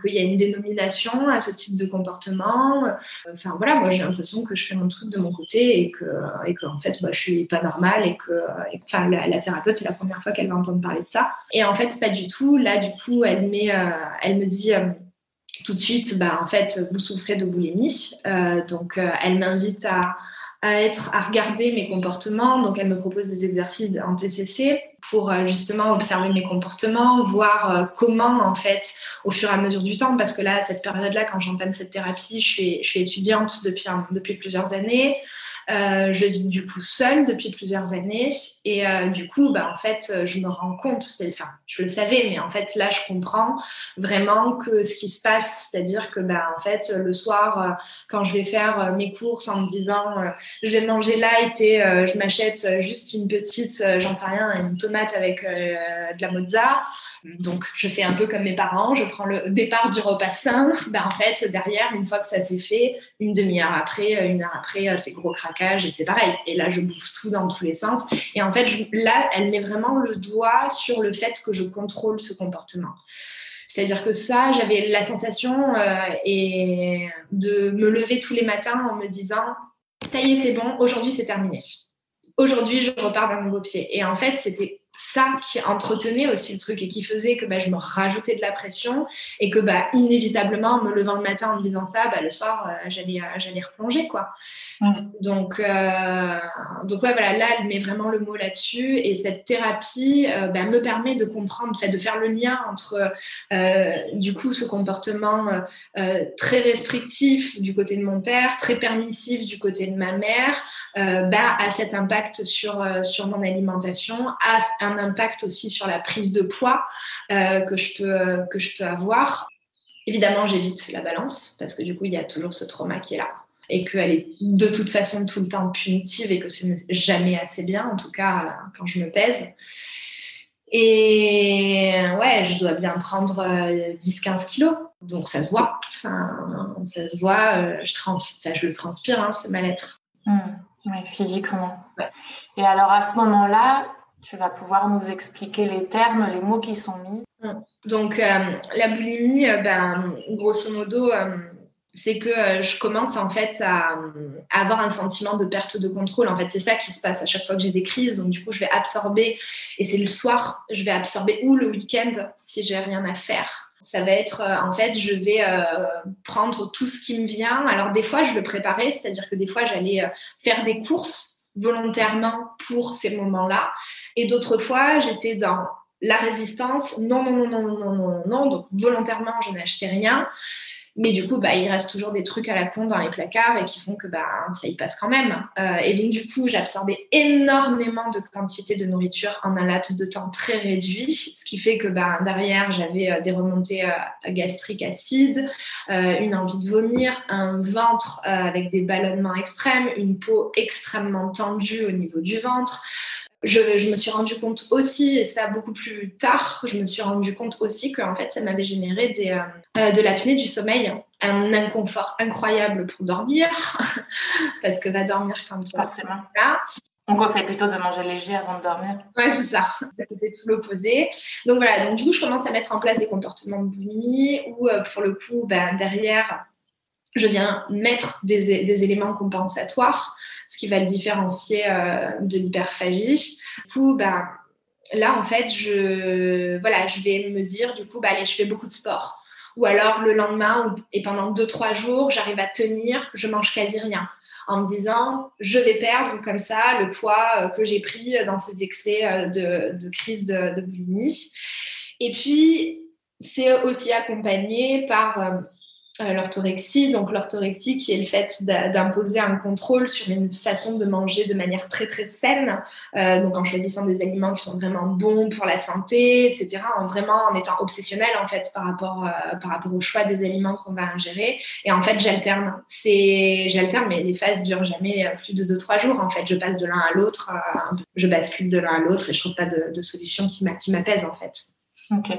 qu'il y a une dénomination à ce type de comportement. Enfin voilà, moi j'ai l'impression que je fais mon truc de mon côté et que en fait je suis pas normale et que la thérapeute c'est la première fois qu'elle va entendre parler de ça. Et en fait pas du tout. Là du coup elle me dit tout de suite en fait vous souffrez de boulimie. Donc elle m'invite à regarder mes comportements. Donc, elle me propose des exercices en TCC pour justement observer mes comportements, voir comment, en fait, au fur et à mesure du temps, parce que là, à cette période-là, quand j'entame cette thérapie, je suis étudiante depuis plusieurs années. Je vis du coup seule depuis plusieurs années et du coup en fait je me rends compte, je le savais mais en fait là je comprends vraiment que ce qui se passe, c'est-à-dire que en fait le soir quand je vais faire mes courses en me disant je vais manger light et je m'achète juste une petite j'en sais rien, une tomate avec de la mozza, donc je fais un peu comme mes parents, je prends le départ du repas sain. En fait derrière, une fois que ça s'est fait, une demi-heure après, une heure après, c'est gros craquage et c'est pareil. Et là, je bouffe tout dans tous les sens. Et en fait, là, elle met vraiment le doigt sur le fait que je contrôle ce comportement. C'est-à-dire que ça, j'avais la sensation de me lever tous les matins en me disant « ça y est, c'est bon, aujourd'hui, c'est terminé. Aujourd'hui, je repars d'un nouveau pied. » Et en fait, c'était ça qui entretenait aussi le truc et qui faisait que je me rajoutais de la pression et que inévitablement en me levant le matin en me disant ça, le soir j'allais replonger quoi. Donc ouais voilà, là elle met vraiment le mot là-dessus et cette thérapie me permet de comprendre, de faire le lien entre du coup ce comportement très restrictif du côté de mon père, très permissif du côté de ma mère, a cet impact sur mon alimentation, a un impact aussi sur la prise de poids que je peux avoir. Évidemment, j'évite la balance parce que du coup, il y a toujours ce trauma qui est là et qu'elle est de toute façon tout le temps punitive et que ce n'est jamais assez bien, en tout cas quand je me pèse. Et ouais, je dois bien prendre 10-15 kilos. Donc ça se voit. Ça se voit, je le transpire, ce mal-être. Oui, physiquement. Ouais. Et alors à ce moment-là, tu vas pouvoir nous expliquer les termes, les mots qui sont mis. Donc la boulimie, grosso modo, c'est que je commence en fait à avoir un sentiment de perte de contrôle. En fait, c'est ça qui se passe à chaque fois que j'ai des crises. Donc du coup, je vais absorber, et c'est le soir, je vais absorber ou le week-end si j'ai rien à faire. Ça va être, en fait, je vais prendre tout ce qui me vient. Alors des fois, je le préparais, c'est-à-dire que des fois, j'allais faire des courses volontairement pour ces moments-là. Et d'autres fois, j'étais dans la résistance, non, donc volontairement, je n'achetais rien. Mais du coup, il reste toujours des trucs à la con dans les placards et qui font que ça y passe quand même. Et donc, du coup, j'absorbais énormément de quantité de nourriture en un laps de temps très réduit, ce qui fait que derrière, j'avais des remontées gastriques acides, une envie de vomir, un ventre avec des ballonnements extrêmes, une peau extrêmement tendue au niveau du ventre. Je me suis rendu compte aussi, et ça beaucoup plus tard, je me suis rendu compte aussi qu'en fait, ça m'avait généré de l'apnée du sommeil, un inconfort incroyable pour dormir, parce que va dormir quand forcément. Là. On conseille plutôt de manger léger avant de dormir. Ouais, c'est ça. C'était tout l'opposé. Donc voilà, donc du coup, je commence à mettre en place des comportements de boulimie où, pour le coup, derrière, je viens mettre des éléments compensatoires, ce qui va le différencier de l'hyperphagie. Du coup, là, en fait, je vais me dire, du coup, allez, je fais beaucoup de sport. Ou alors, le lendemain, et pendant 2-3 jours, j'arrive à tenir, je mange quasi rien. En me disant, je vais perdre comme ça le poids que j'ai pris dans ces excès de crise de boulimie. Et puis, c'est aussi accompagné par l'orthorexie. Donc, l'orthorexie qui est le fait d'imposer un contrôle sur une façon de manger de manière très, très saine. Donc, en choisissant des aliments qui sont vraiment bons pour la santé, etc. En étant obsessionnel, en fait, par rapport au choix des aliments qu'on va ingérer. Et en fait, j'alterne, mais les phases durent jamais plus de 2-3 jours. En fait, je passe de l'un à l'autre, je bascule de l'un à l'autre et je trouve pas de solution qui m'apaise, en fait. Ok.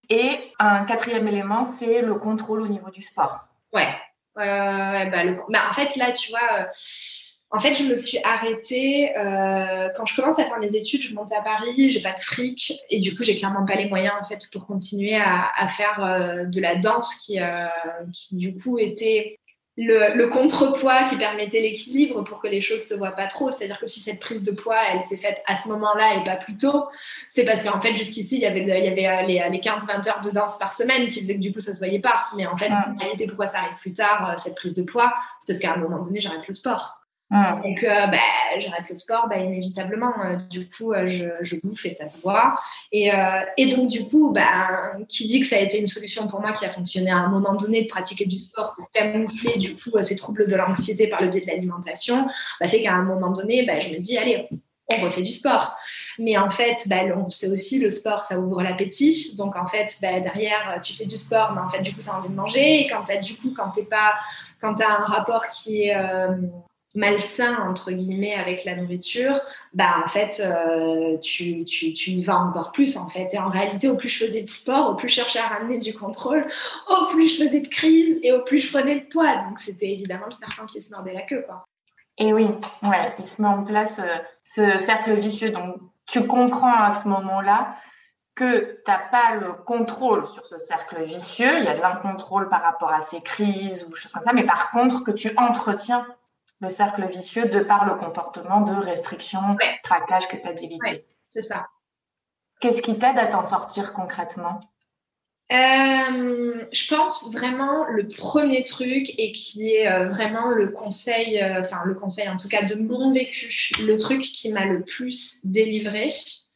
Et un quatrième élément, c'est le contrôle au niveau du sport. Ouais. En fait, là, tu vois, en fait, je me suis arrêtée quand je commence à faire mes études. Je monte à Paris, j'ai pas de fric et du coup, j'ai clairement pas les moyens en fait pour continuer à faire de la danse qui du coup était le contrepoids qui permettait l'équilibre pour que les choses se voient pas trop. C'est-à-dire que si cette prise de poids, elle s'est faite à ce moment-là et pas plus tôt, c'est parce qu'en fait, jusqu'ici, il y avait les 15-20 heures de danse par semaine qui faisaient que du coup, ça se voyait pas. Mais en fait, en réalité, pourquoi ça arrive plus tard, cette prise de poids? C'est parce qu'à un moment donné, j'arrête le sport. Donc, j'arrête le sport, inévitablement. Du coup, je bouffe et ça se voit. Et donc, du coup, qui dit que ça a été une solution pour moi qui a fonctionné à un moment donné de pratiquer du sport pour camoufler, du coup, ces troubles de l'anxiété par le biais de l'alimentation, fait qu'à un moment donné, je me dis, allez, on refait du sport. Mais en fait, c'est aussi le sport, ça ouvre l'appétit. Donc, en fait, derrière, tu fais du sport, mais en fait, du coup, tu as envie de manger. Et quand tu as un rapport qui est malsain entre guillemets avec la nourriture, en fait tu y vas encore plus en fait. Et en réalité, au plus je faisais de sport, au plus je cherchais à ramener du contrôle, au plus je faisais de crise et au plus je prenais de poids. Donc c'était évidemment le serpent qui se mordait la queue, quoi. Et oui, ouais, il se met en place ce cercle vicieux. Donc tu comprends à ce moment-là que tu n'as pas le contrôle sur ce cercle vicieux, il y a de l'incontrôle par rapport à ces crises ou choses comme ça, mais par contre que tu entretiens le cercle vicieux de par le comportement de restriction, traquage, culpabilité. Ouais, c'est ça. Qu'est-ce qui t'aide à t'en sortir concrètement ? Je pense vraiment le premier truc et qui est vraiment le conseil en tout cas de mon vécu, le truc qui m'a le plus délivré,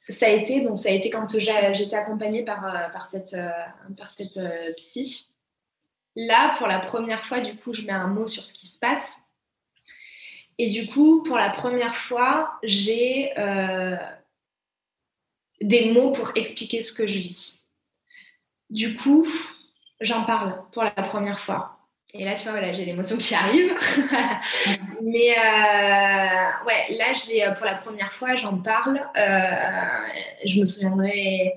ça a été quand j'étais accompagnée par cette psy. Là, pour la première fois, du coup, je mets un mot sur ce qui se passe. Et du coup, pour la première fois, j'ai des mots pour expliquer ce que je vis. Du coup, j'en parle pour la première fois. Et là, tu vois, voilà, j'ai l'émotion qui arrive. Mais là, pour la première fois, j'en parle. Je me souviendrai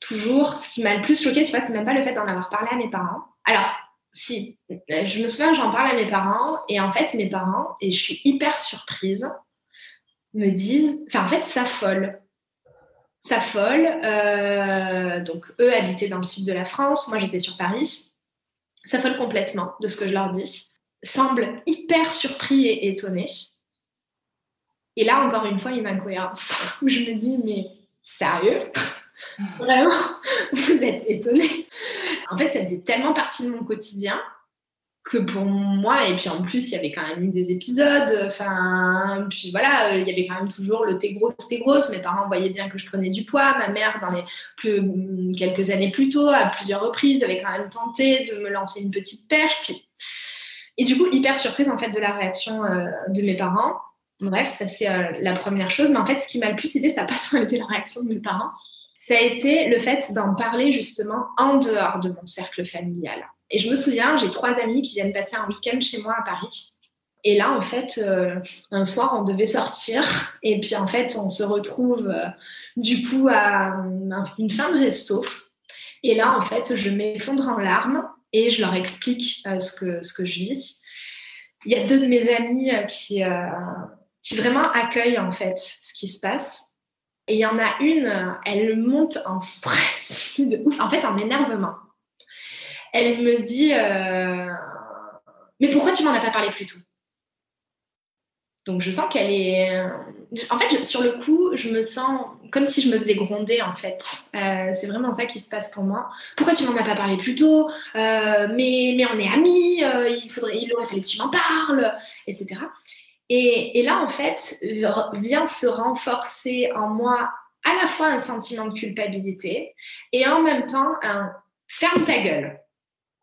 toujours. Ce qui m'a le plus choquée, tu vois, c'est même pas le fait d'en avoir parlé à mes parents. Alors, si, je me souviens, j'en parle à mes parents. Et en fait, mes parents, et je suis hyper surprise, me disent, en fait, s'affolent. Donc, eux habitaient dans le sud de la France. Moi, j'étais sur Paris. S'affolent complètement de ce que je leur dis. Semblent hyper surpris et étonnés. Et là, encore une fois, une incohérence où je me dis, mais sérieux ? Vraiment ? Vous êtes étonnés ? En fait, ça faisait tellement partie de mon quotidien que pour moi. Et puis en plus, il y avait quand même eu des épisodes. Enfin, puis voilà, il y avait quand même toujours le t'es grosse. Mes parents voyaient bien que je prenais du poids. Ma mère, quelques années plus tôt, à plusieurs reprises, avait quand même tenté de me lancer une petite perche. Et du coup, hyper surprise en fait de la réaction de mes parents. Bref, ça c'est la première chose. Mais en fait, ce qui m'a le plus aidé, ça n'a pas tant été la réaction de mes parents. Ça a été le fait d'en parler justement en dehors de mon cercle familial. Et je me souviens, j'ai 3 amis qui viennent passer un week-end chez moi à Paris. Et là, en fait, un soir, on devait sortir. Et puis, en fait, on se retrouve du coup à une fin de resto. Et là, en fait, je m'effondre en larmes et je leur explique ce que je vis. Il y a 2 de mes amis qui vraiment accueillent en fait ce qui se passe. Et il y en a une, elle monte en stress, de ouf, en fait en énervement. Elle me dit mais pourquoi tu m'en as pas parlé plus tôt? Donc je sens qu'elle est... En fait, sur le coup, je me sens comme si je me faisais gronder, en fait. C'est vraiment ça qui se passe pour moi. Pourquoi tu m'en as pas parlé plus tôt? Mais on est amis, il aurait fallu que tu m'en parles, etc. Et là, en fait, vient se renforcer en moi à la fois un sentiment de culpabilité et en même temps un ferme ta gueule.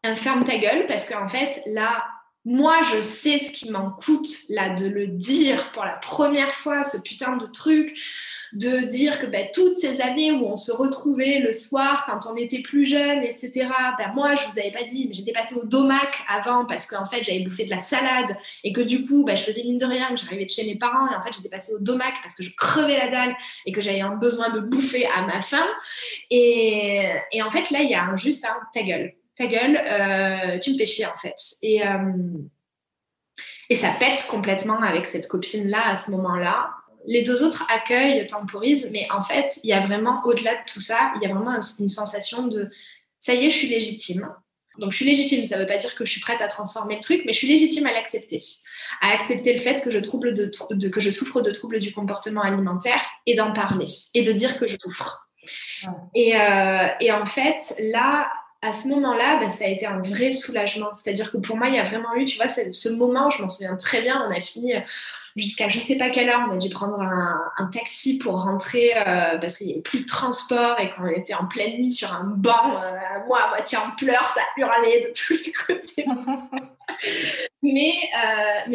Un ferme ta gueule parce qu'en fait, là, moi, je sais ce qui m'en coûte là de le dire pour la première fois, ce putain de truc, de dire que toutes ces années où on se retrouvait le soir quand on était plus jeune, etc., moi, je vous avais pas dit, mais j'étais passée au domac avant parce qu'en fait, j'avais bouffé de la salade et que du coup, je faisais mine de rien, que j'arrivais de chez mes parents et en fait, j'étais passée au domac parce que je crevais la dalle et que j'avais un besoin de bouffer à ma faim. Et en fait, là, il y a juste un ta gueule. Ta gueule, tu me fais chier en fait. Et ça pète complètement avec cette copine-là à ce moment-là. Les 2 autres accueillent, temporisent, mais en fait, il y a vraiment, au-delà de tout ça, il y a vraiment une sensation de ça y est, je suis légitime. Donc, je suis légitime, ça ne veut pas dire que je suis prête à transformer le truc, mais je suis légitime à l'accepter. À accepter le fait que je souffre de troubles du comportement alimentaire et d'en parler et de dire que je souffre. Et en fait, là, à ce moment-là, ça a été un vrai soulagement. C'est-à-dire que pour moi, il y a vraiment eu, tu vois, ce moment, je m'en souviens très bien, on a fini jusqu'à je sais pas quelle heure, on a dû prendre un taxi pour rentrer parce qu'il n'y avait plus de transport et qu'on était en pleine nuit sur un banc, moi à moitié en pleurs, ça hurlait de tous les côtés. Mais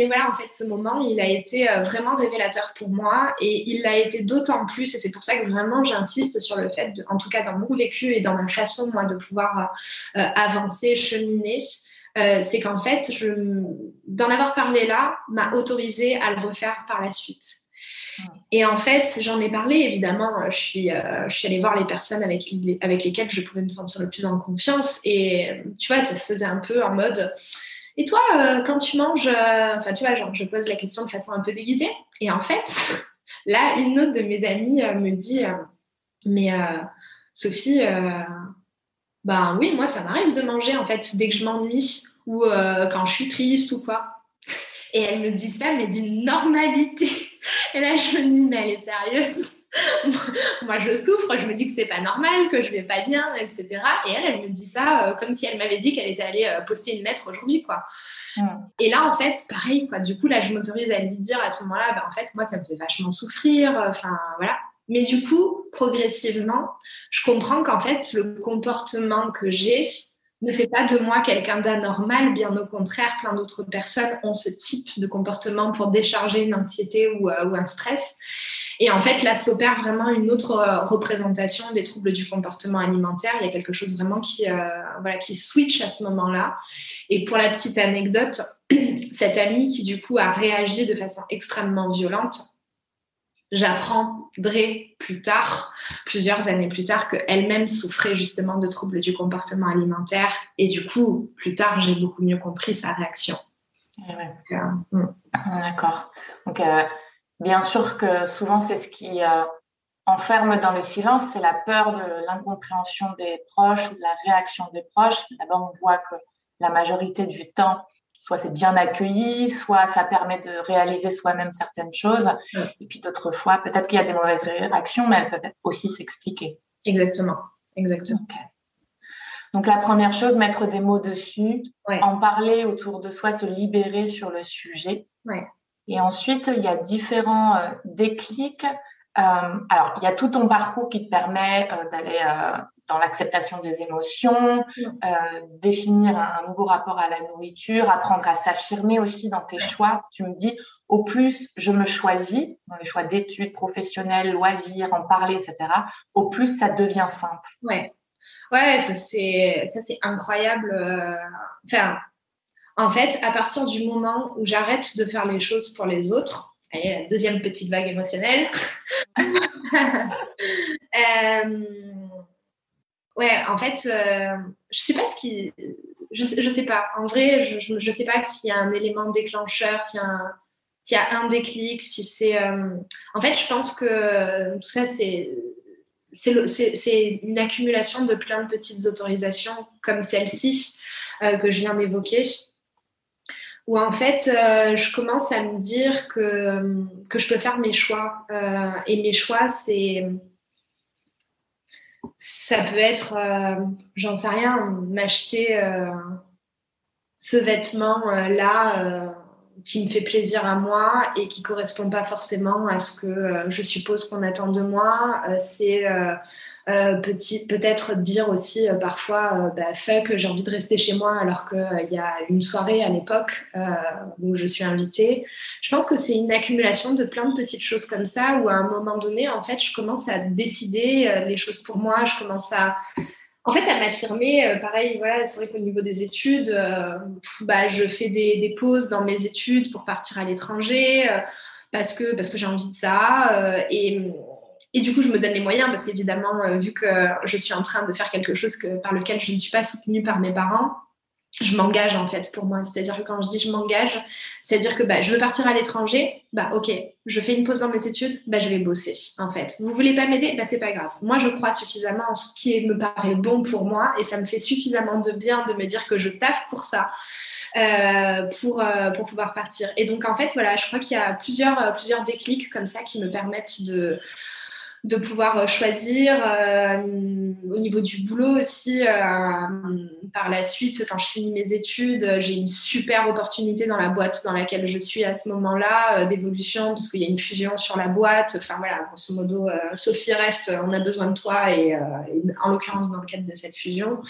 voilà, en fait, ce moment, il a été vraiment révélateur pour moi et il l'a été d'autant plus, et c'est pour ça que vraiment j'insiste sur le fait, en tout cas dans mon vécu et dans ma façon, moi, de pouvoir avancer, cheminer, c'est qu'en fait, d'en avoir parlé là m'a autorisée à le refaire par la suite. Et en fait, j'en ai parlé, évidemment, je suis allée voir les personnes avec lesquelles je pouvais me sentir le plus en confiance et tu vois, ça se faisait un peu en mode... Et toi, quand tu manges, enfin, tu vois, genre, je pose la question de façon un peu déguisée. Et en fait, là, une autre de mes amies me dit, mais Sophie, oui, moi, ça m'arrive de manger, en fait, dès que je m'ennuie ou quand je suis triste ou quoi. Et elle me dit ça, mais d'une normalité. Et là, je me dis, mais elle est sérieuse. Moi, je souffre, je me dis que c'est pas normal, que je vais pas bien, etc. Et elle me dit ça comme si elle m'avait dit qu'elle était allée poster une lettre aujourd'hui, quoi. Et là, en fait, pareil, quoi. Du coup, là, je m'autorise à lui dire à ce moment-là, en fait, moi, ça me fait vachement souffrir, enfin, voilà. Mais du coup, progressivement, je comprends qu'en fait, le comportement que j'ai ne fait pas de moi quelqu'un d'anormal, bien au contraire, plein d'autres personnes ont ce type de comportement pour décharger une anxiété ou un stress. Et en fait, là s'opère vraiment une autre représentation des troubles du comportement alimentaire. Il y a quelque chose vraiment qui switch à ce moment-là. Et pour la petite anecdote, cette amie qui du coup a réagi de façon extrêmement violente, j'apprendrai plus tard, plusieurs années plus tard, qu'elle-même souffrait justement de troubles du comportement alimentaire. Et du coup, plus tard, j'ai beaucoup mieux compris sa réaction. Ouais. D'accord. Donc, bien sûr que souvent, c'est ce qui enferme dans le silence, c'est la peur de l'incompréhension des proches ou de la réaction des proches. D'abord, on voit que la majorité du temps, soit c'est bien accueilli, soit ça permet de réaliser soi-même certaines choses. Et puis d'autres fois, peut-être qu'il y a des mauvaises réactions, mais elles peuvent aussi s'expliquer. Exactement. Okay. Donc, la première chose, mettre des mots dessus, Ouais. en parler autour de soi, se libérer sur le sujet. Ouais. Et ensuite, il y a différents déclics. Alors, il y a tout ton parcours qui te permet d'aller dans l'acceptation des émotions, définir un nouveau rapport à la nourriture, apprendre à s'affirmer aussi dans tes choix. Tu me dis, au plus je me choisis, dans les choix d'études, professionnelles, loisirs, en parler, etc., au plus ça devient simple. Ouais. Ouais, ça c'est incroyable. Enfin, en fait, à partir du moment où j'arrête de faire les choses pour les autres, allez, la deuxième petite vague émotionnelle. Ouais, en fait, je sais pas ce qui, je sais pas. En vrai, je sais pas s'il y a un élément déclencheur, s'il y a un déclic, si c'est. En fait, je pense que tout ça, c'est une accumulation de plein de petites autorisations comme celle-ci que je viens d'évoquer, où en fait, je commence à me dire que je peux faire mes choix. Et mes choix, ça peut être, j'en sais rien, m'acheter ce vêtement-là qui me fait plaisir à moi et qui correspond pas forcément à ce que je suppose qu'on attend de moi. C'est peut-être dire aussi parfois fuck, j'ai envie de rester chez moi alors qu'il y a une soirée à l'époque où je suis invitée. Je pense que c'est une accumulation de plein de petites choses comme ça où à un moment donné, en fait, je commence à décider les choses pour moi, je commence à m'affirmer. Pareil, voilà, c'est vrai qu'au niveau des études, je fais des pauses dans mes études pour partir à l'étranger parce que j'ai envie de ça. Et du coup, je me donne les moyens parce qu'évidemment, vu que je suis en train de faire quelque chose par lequel je ne suis pas soutenue par mes parents, je m'engage en fait pour moi. C'est-à-dire que quand je dis je m'engage, c'est-à-dire que je veux partir à l'étranger, ok, je fais une pause dans mes études, je vais bosser en fait. Vous voulez pas m'aider, c'est pas grave. Moi, je crois suffisamment en ce qui me paraît bon pour moi et ça me fait suffisamment de bien de me dire que je taffe pour ça. Pour pouvoir partir. Et donc, en fait, voilà, je crois qu'il y a plusieurs déclics comme ça qui me permettent de pouvoir choisir au niveau du boulot aussi. Par la suite, quand je finis mes études, j'ai une super opportunité dans la boîte dans laquelle je suis à ce moment-là d'évolution parce qu'il y a une fusion sur la boîte. Enfin voilà, grosso modo, Sophie reste, on a besoin de toi et en l'occurrence dans le cadre de cette fusion.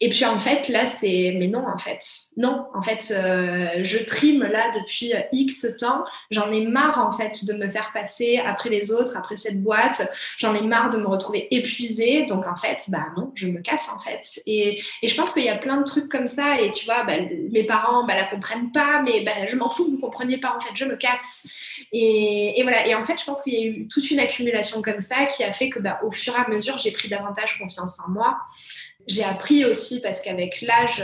Et puis en fait, là, mais non, en fait. Non, en fait, je trime là depuis X temps. J'en ai marre, en fait, de me faire passer après les autres, après cette boîte. J'en ai marre de me retrouver épuisée. Donc, en fait, non, je me casse, en fait. Et je pense qu'il y a plein de trucs comme ça. Et tu vois, mes parents, la comprennent pas, mais je m'en fous que vous compreniez pas, en fait. Je me casse. Et voilà. Et en fait, je pense qu'il y a eu toute une accumulation comme ça qui a fait que, au fur et à mesure, j'ai pris davantage confiance en moi. J'ai appris aussi parce qu'avec l'âge,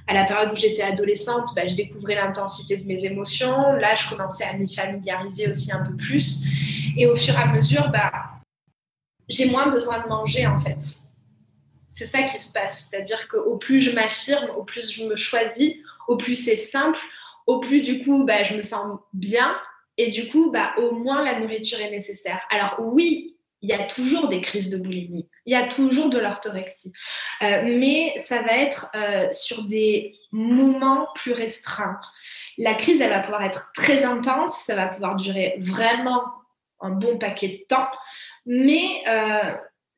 à la période où j'étais adolescente, je découvrais l'intensité de mes émotions. Là, je commençais à m'y familiariser aussi un peu plus. Et au fur et à mesure, j'ai moins besoin de manger, en fait. C'est ça qui se passe. C'est-à-dire qu'au plus je m'affirme, au plus je me choisis, au plus c'est simple, au plus, du coup, je me sens bien. Et du coup, au moins, la nourriture est nécessaire. Alors oui, il y a toujours des crises de boulimie, il y a toujours de l'orthorexie, mais ça va être sur des moments plus restreints. La crise, elle va pouvoir être très intense, ça va pouvoir durer vraiment un bon paquet de temps, mais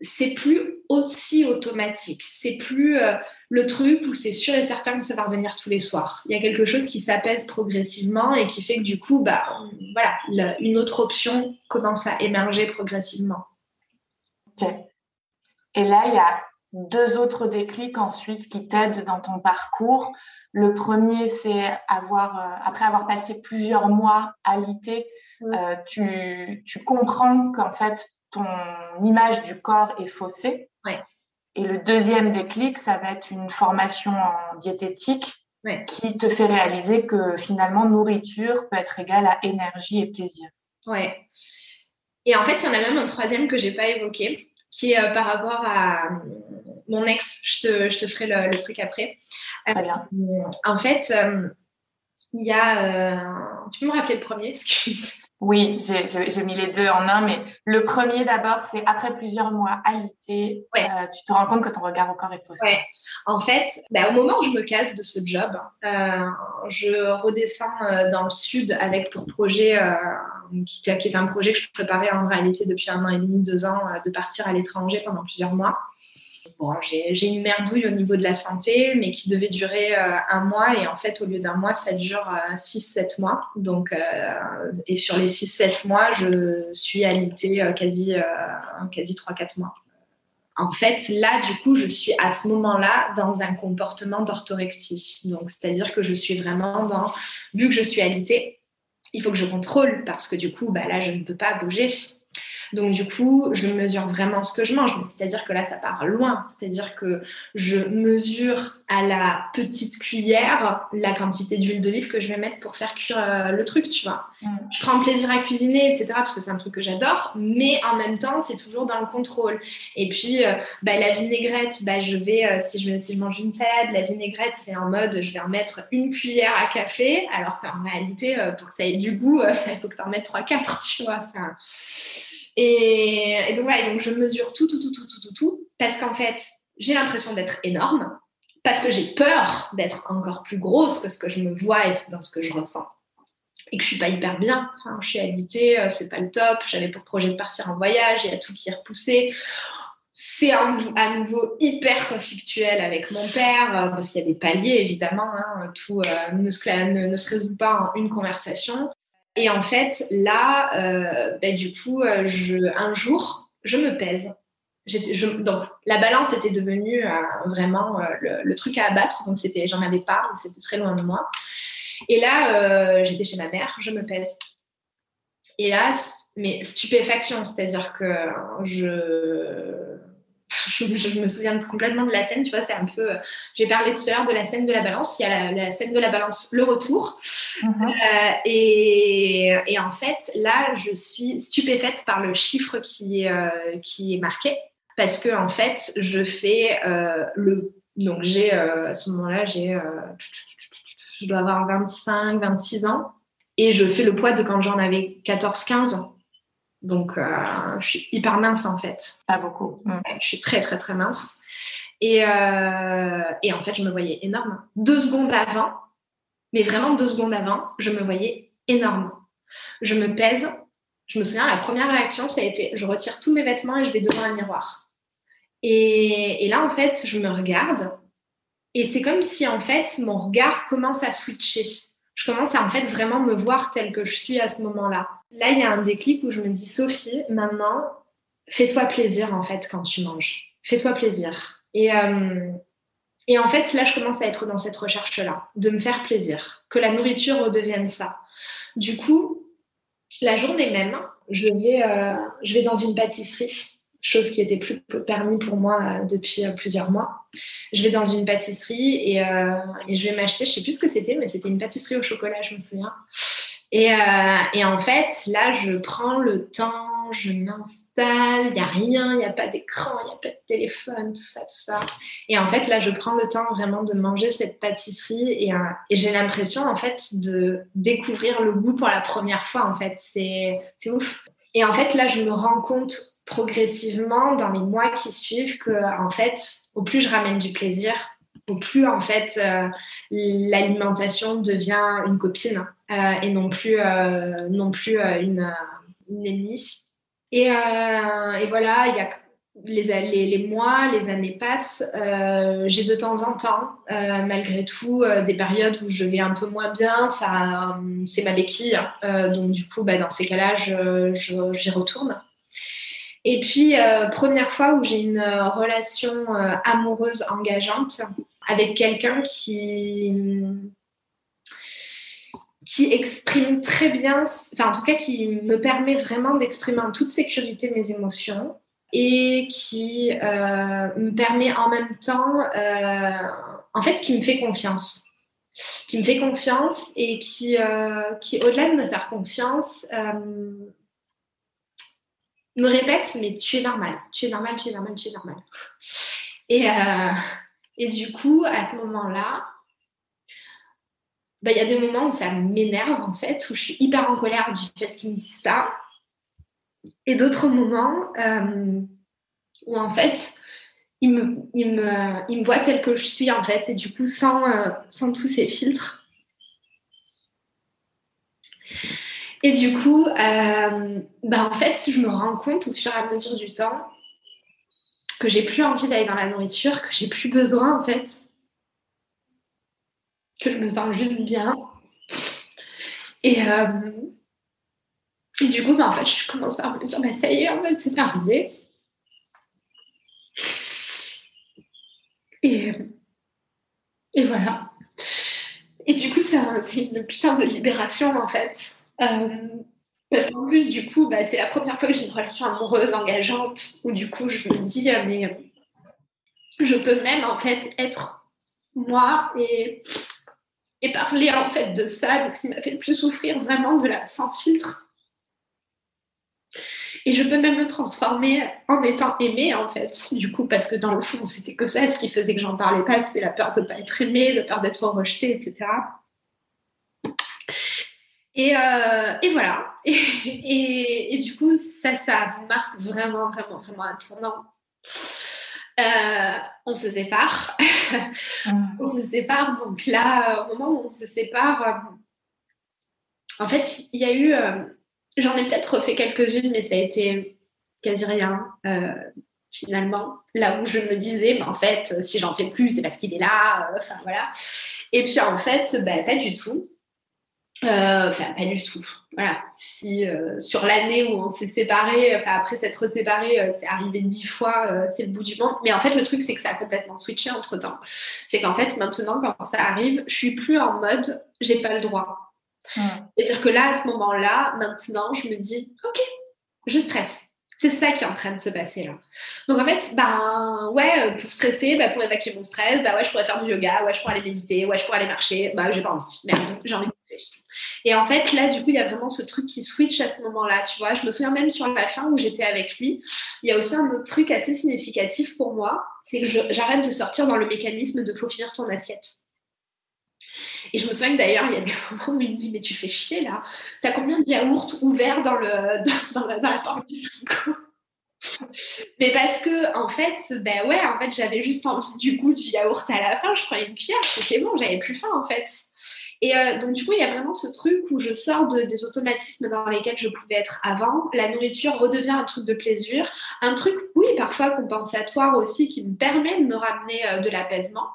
c'est plus aussi automatique. C'est plus le truc où c'est sûr et certain que ça va revenir tous les soirs. Il y a quelque chose qui s'apaise progressivement et qui fait que du coup, voilà, une autre option commence à émerger progressivement. Ok. Et là, il y a 2 autres déclics ensuite qui t'aident dans ton parcours. Le premier, c'est après avoir passé plusieurs mois à l'IT, tu comprends qu'en fait, ton image du corps est faussée. Ouais. Et le deuxième déclic, ça va être une formation en diététique qui te fait réaliser que finalement, nourriture peut être égale à énergie et plaisir. Ouais. Et en fait, il y en a même un troisième que je n'ai pas évoqué, qui est par rapport à mon ex. Je te ferai le truc après. Très bien. En fait, il y a... tu peux me rappeler le premier, excuse. Oui, j'ai mis les deux en un, mais le premier d'abord, c'est après plusieurs mois alité, Ouais. Tu te rends compte que ton regard au corps est faussé. Ouais. En fait, au moment où je me casse de ce job, je redescends dans le sud avec pour projet, qui est un projet que je préparais en réalité depuis 1 an et demi, 2 ans, de partir à l'étranger pendant plusieurs mois. Bon, j'ai une merdouille au niveau de la santé, mais qui devait durer 1 mois. Et en fait, au lieu d'1 mois, ça dure 6-7 mois. Donc, et sur les 6-7 mois, je suis alitée quasi 3-4 mois. En fait, là, du coup, je suis à ce moment-là dans un comportement d'orthorexie. Donc, c'est-à-dire que je suis vraiment vu que je suis alitée, il faut que je contrôle parce que du coup, là, je ne peux pas bouger. Donc, du coup, je mesure vraiment ce que je mange. C'est-à-dire que là, ça part loin. C'est-à-dire que je mesure à la petite cuillère la quantité d'huile d'olive que je vais mettre pour faire cuire le truc, tu vois. Je prends plaisir à cuisiner, etc., parce que c'est un truc que j'adore, mais en même temps, c'est toujours dans le contrôle. Et puis, la vinaigrette, je vais, si je mange une salade, la vinaigrette, c'est en mode, je vais en mettre une cuillère à café, alors qu'en réalité, pour que ça ait du goût, il faut que tu en mettes 3-4, tu vois. Enfin, et donc, voilà, donc je mesure tout, parce qu'en fait, j'ai l'impression d'être énorme, parce que j'ai peur d'être encore plus grosse que ce que je me vois et dans ce que je ressens. Et que je suis pas hyper bien. Enfin, je suis alitée, c'est pas le top. J'avais pour projet de partir en voyage, il y a tout qui est repoussé. C'est à nouveau hyper conflictuel avec mon père, parce qu'il y a des paliers, évidemment. Tout ne se résout pas en une conversation. Et en fait, là, du coup, un jour, je me pèse. Donc, la balance était devenue vraiment le truc à abattre. Donc, j'en avais pas, ou c'était très loin de moi. Et là, j'étais chez ma mère, je me pèse. Et là, mais stupéfaction, c'est-à-dire que je me souviens complètement de la scène, tu vois, c'est un peu... J'ai parlé tout à l'heure de la scène de la balance, il y a la scène de la balance, le retour. Et en fait, là, je suis stupéfaite par le chiffre qui est marqué, parce que en fait, je fais donc à ce moment-là, je dois avoir 25, 26 ans, et je fais le poids de quand j'en avais 14, 15 ans. Donc, je suis hyper mince, en fait. Pas beaucoup. Je suis très, très, très mince. Et en fait, je me voyais énorme. 2 secondes avant, mais vraiment 2 secondes avant, je me voyais énorme. Je me pèse. Je me souviens, la première réaction, ça a été, je retire tous mes vêtements et je vais devant un miroir. Et là, en fait, je me regarde. Et c'est comme si, en fait, mon regard commence à switcher. Je commence à, en fait, vraiment me voir telle que je suis à ce moment-là. Là, il y a un déclic où je me dis, Sophie, maintenant, fais-toi plaisir, en fait, quand tu manges. Fais-toi plaisir. Et en fait, là, je commence à être dans cette recherche-là, de me faire plaisir, que la nourriture redevienne ça. Du coup, la journée même, je vais dans une pâtisserie, chose qui était plus permis pour moi depuis plusieurs mois. Je vais dans une pâtisserie et je vais m'acheter, je sais plus ce que c'était, mais c'était une pâtisserie au chocolat, je me souviens. Et en fait, là, je prends le temps, je m'installe, il n'y a rien, il n'y a pas d'écran, il n'y a pas de téléphone, tout ça. Et en fait, là, je prends le temps vraiment de manger cette pâtisserie et j'ai l'impression, en fait, de découvrir le goût pour la première fois, en fait. C'est ouf. Et en fait, là, je me rends compte progressivement, dans les mois qui suivent, que, en fait, au plus je ramène du plaisir, au plus, en fait, l'alimentation devient une copine et non plus une ennemie. Et voilà, il y a les mois, les années passent. J'ai de temps en temps, malgré tout, des périodes où je vais un peu moins bien. C'est ma béquille. Donc, du coup, dans ces cas-là, j'y retourne. Et puis, première fois où j'ai une relation amoureuse engageante avec quelqu'un qui exprime très bien, enfin en tout cas qui me permet vraiment d'exprimer en toute sécurité mes émotions et qui me permet en même temps, en fait, qui me fait confiance. Qui me fait confiance et qui au-delà de me faire confiance, me répète, mais tu es normal, tu es normal, tu es normal, tu es normal. Et du coup, à ce moment-là, il y a des moments où ça m'énerve, en fait, où je suis hyper en colère du fait qu'il me dise ça. Et d'autres moments où, en fait, il me voit telle que je suis, en fait, et du coup, sans tous ces filtres. Et du coup, en fait, je me rends compte au fur et à mesure du temps que j'ai plus envie d'aller dans la nourriture, que j'ai plus besoin, en fait, que je me sens juste bien. Et du coup, en fait, je commence par me dire, ça y est, en fait, c'est arrivé. Et, et voilà. Et du coup, c'est une putain de libération, en fait. Parce qu'en plus, du coup, c'est la première fois que j'ai une relation amoureuse engageante où, du coup, je me dis, mais je peux même, en fait, être moi et parler, en fait, de ça, de ce qui m'a fait le plus souffrir, vraiment, sans filtre. Et je peux même le transformer en étant aimée, en fait, du coup, parce que dans le fond, c'était que ça, ce qui faisait que j'en parlais pas, c'était la peur de ne pas être aimée, la peur d'être rejetée, etc. Et voilà. Et du coup, ça marque vraiment, vraiment, vraiment un tournant. On se sépare. On se sépare. Donc là, au moment où on se sépare, en fait, il y a eu... j'en ai peut-être refait quelques-unes, mais ça a été quasi rien, finalement. Là où je me disais, en fait, si j'en fais plus, c'est parce qu'il est là. Enfin, voilà. Et puis, en fait, pas du tout. Pas du tout. Voilà. Si sur l'année où on s'est séparés, après s'être séparés, c'est arrivé 10 fois, c'est le bout du monde. Mais en fait, le truc, c'est que ça a complètement switché entre temps. C'est qu'en fait, maintenant, quand ça arrive, je suis plus en mode j'ai pas le droit. C'est-à-dire que là, à ce moment-là, maintenant, je me dis ok, je stresse. C'est ça qui est en train de se passer là. Donc en fait, pour stresser, pour évacuer mon stress, je pourrais faire du yoga, je pourrais aller méditer, je pourrais aller marcher, j'ai pas envie. Merde, j'ai envie de bouffer. Et en fait, là, du coup, il y a vraiment ce truc qui switch à ce moment-là, tu vois. Je me souviens même sur la fin où j'étais avec lui, il y a aussi un autre truc assez significatif pour moi, c'est que j'arrête de sortir dans le mécanisme de faut finir ton assiette. Et je me souviens que d'ailleurs, il y a des moments où il me dit, mais tu fais chier là, t'as combien de yaourts ouverts dans la porte du frigo? Mais parce que, en fait, j'avais juste envie du goût du yaourt à la fin, je prenais une cuillère, c'était bon, j'avais plus faim en fait. Et donc, du coup, il y a vraiment ce truc où je sors des automatismes dans lesquels je pouvais être avant. La nourriture redevient un truc de plaisir, un truc, oui, parfois compensatoire aussi, qui me permet de me ramener de l'apaisement.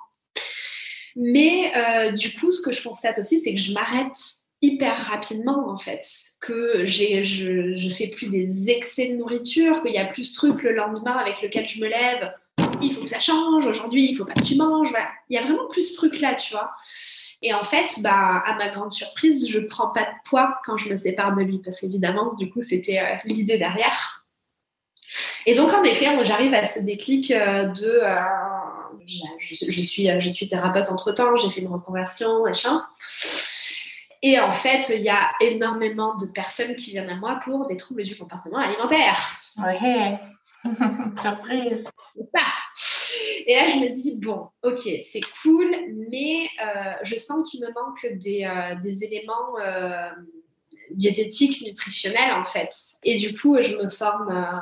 Mais du coup, ce que je constate aussi, c'est que je m'arrête hyper rapidement, en fait. Que je fais plus des excès de nourriture, qu'il y a plus ce truc le lendemain avec lequel je me lève. Il faut que ça change, aujourd'hui, il faut pas que tu manges. Voilà. Il y a vraiment plus ce truc-là, tu vois. Et en fait, à ma grande surprise, je prends pas de poids quand je me sépare de lui, parce qu'évidemment, du coup, c'était l'idée derrière. Et donc, en effet, moi, j'arrive à ce déclic je suis thérapeute entre-temps, j'ai fait une reconversion, machin. Et en fait, il y a énormément de personnes qui viennent à moi pour des troubles du comportement alimentaire. Ouais, surprise. Et là, je me dis, bon, ok, c'est cool, mais je sens qu'il me manque des éléments diététiques, nutritionnels, en fait. Et du coup, je me forme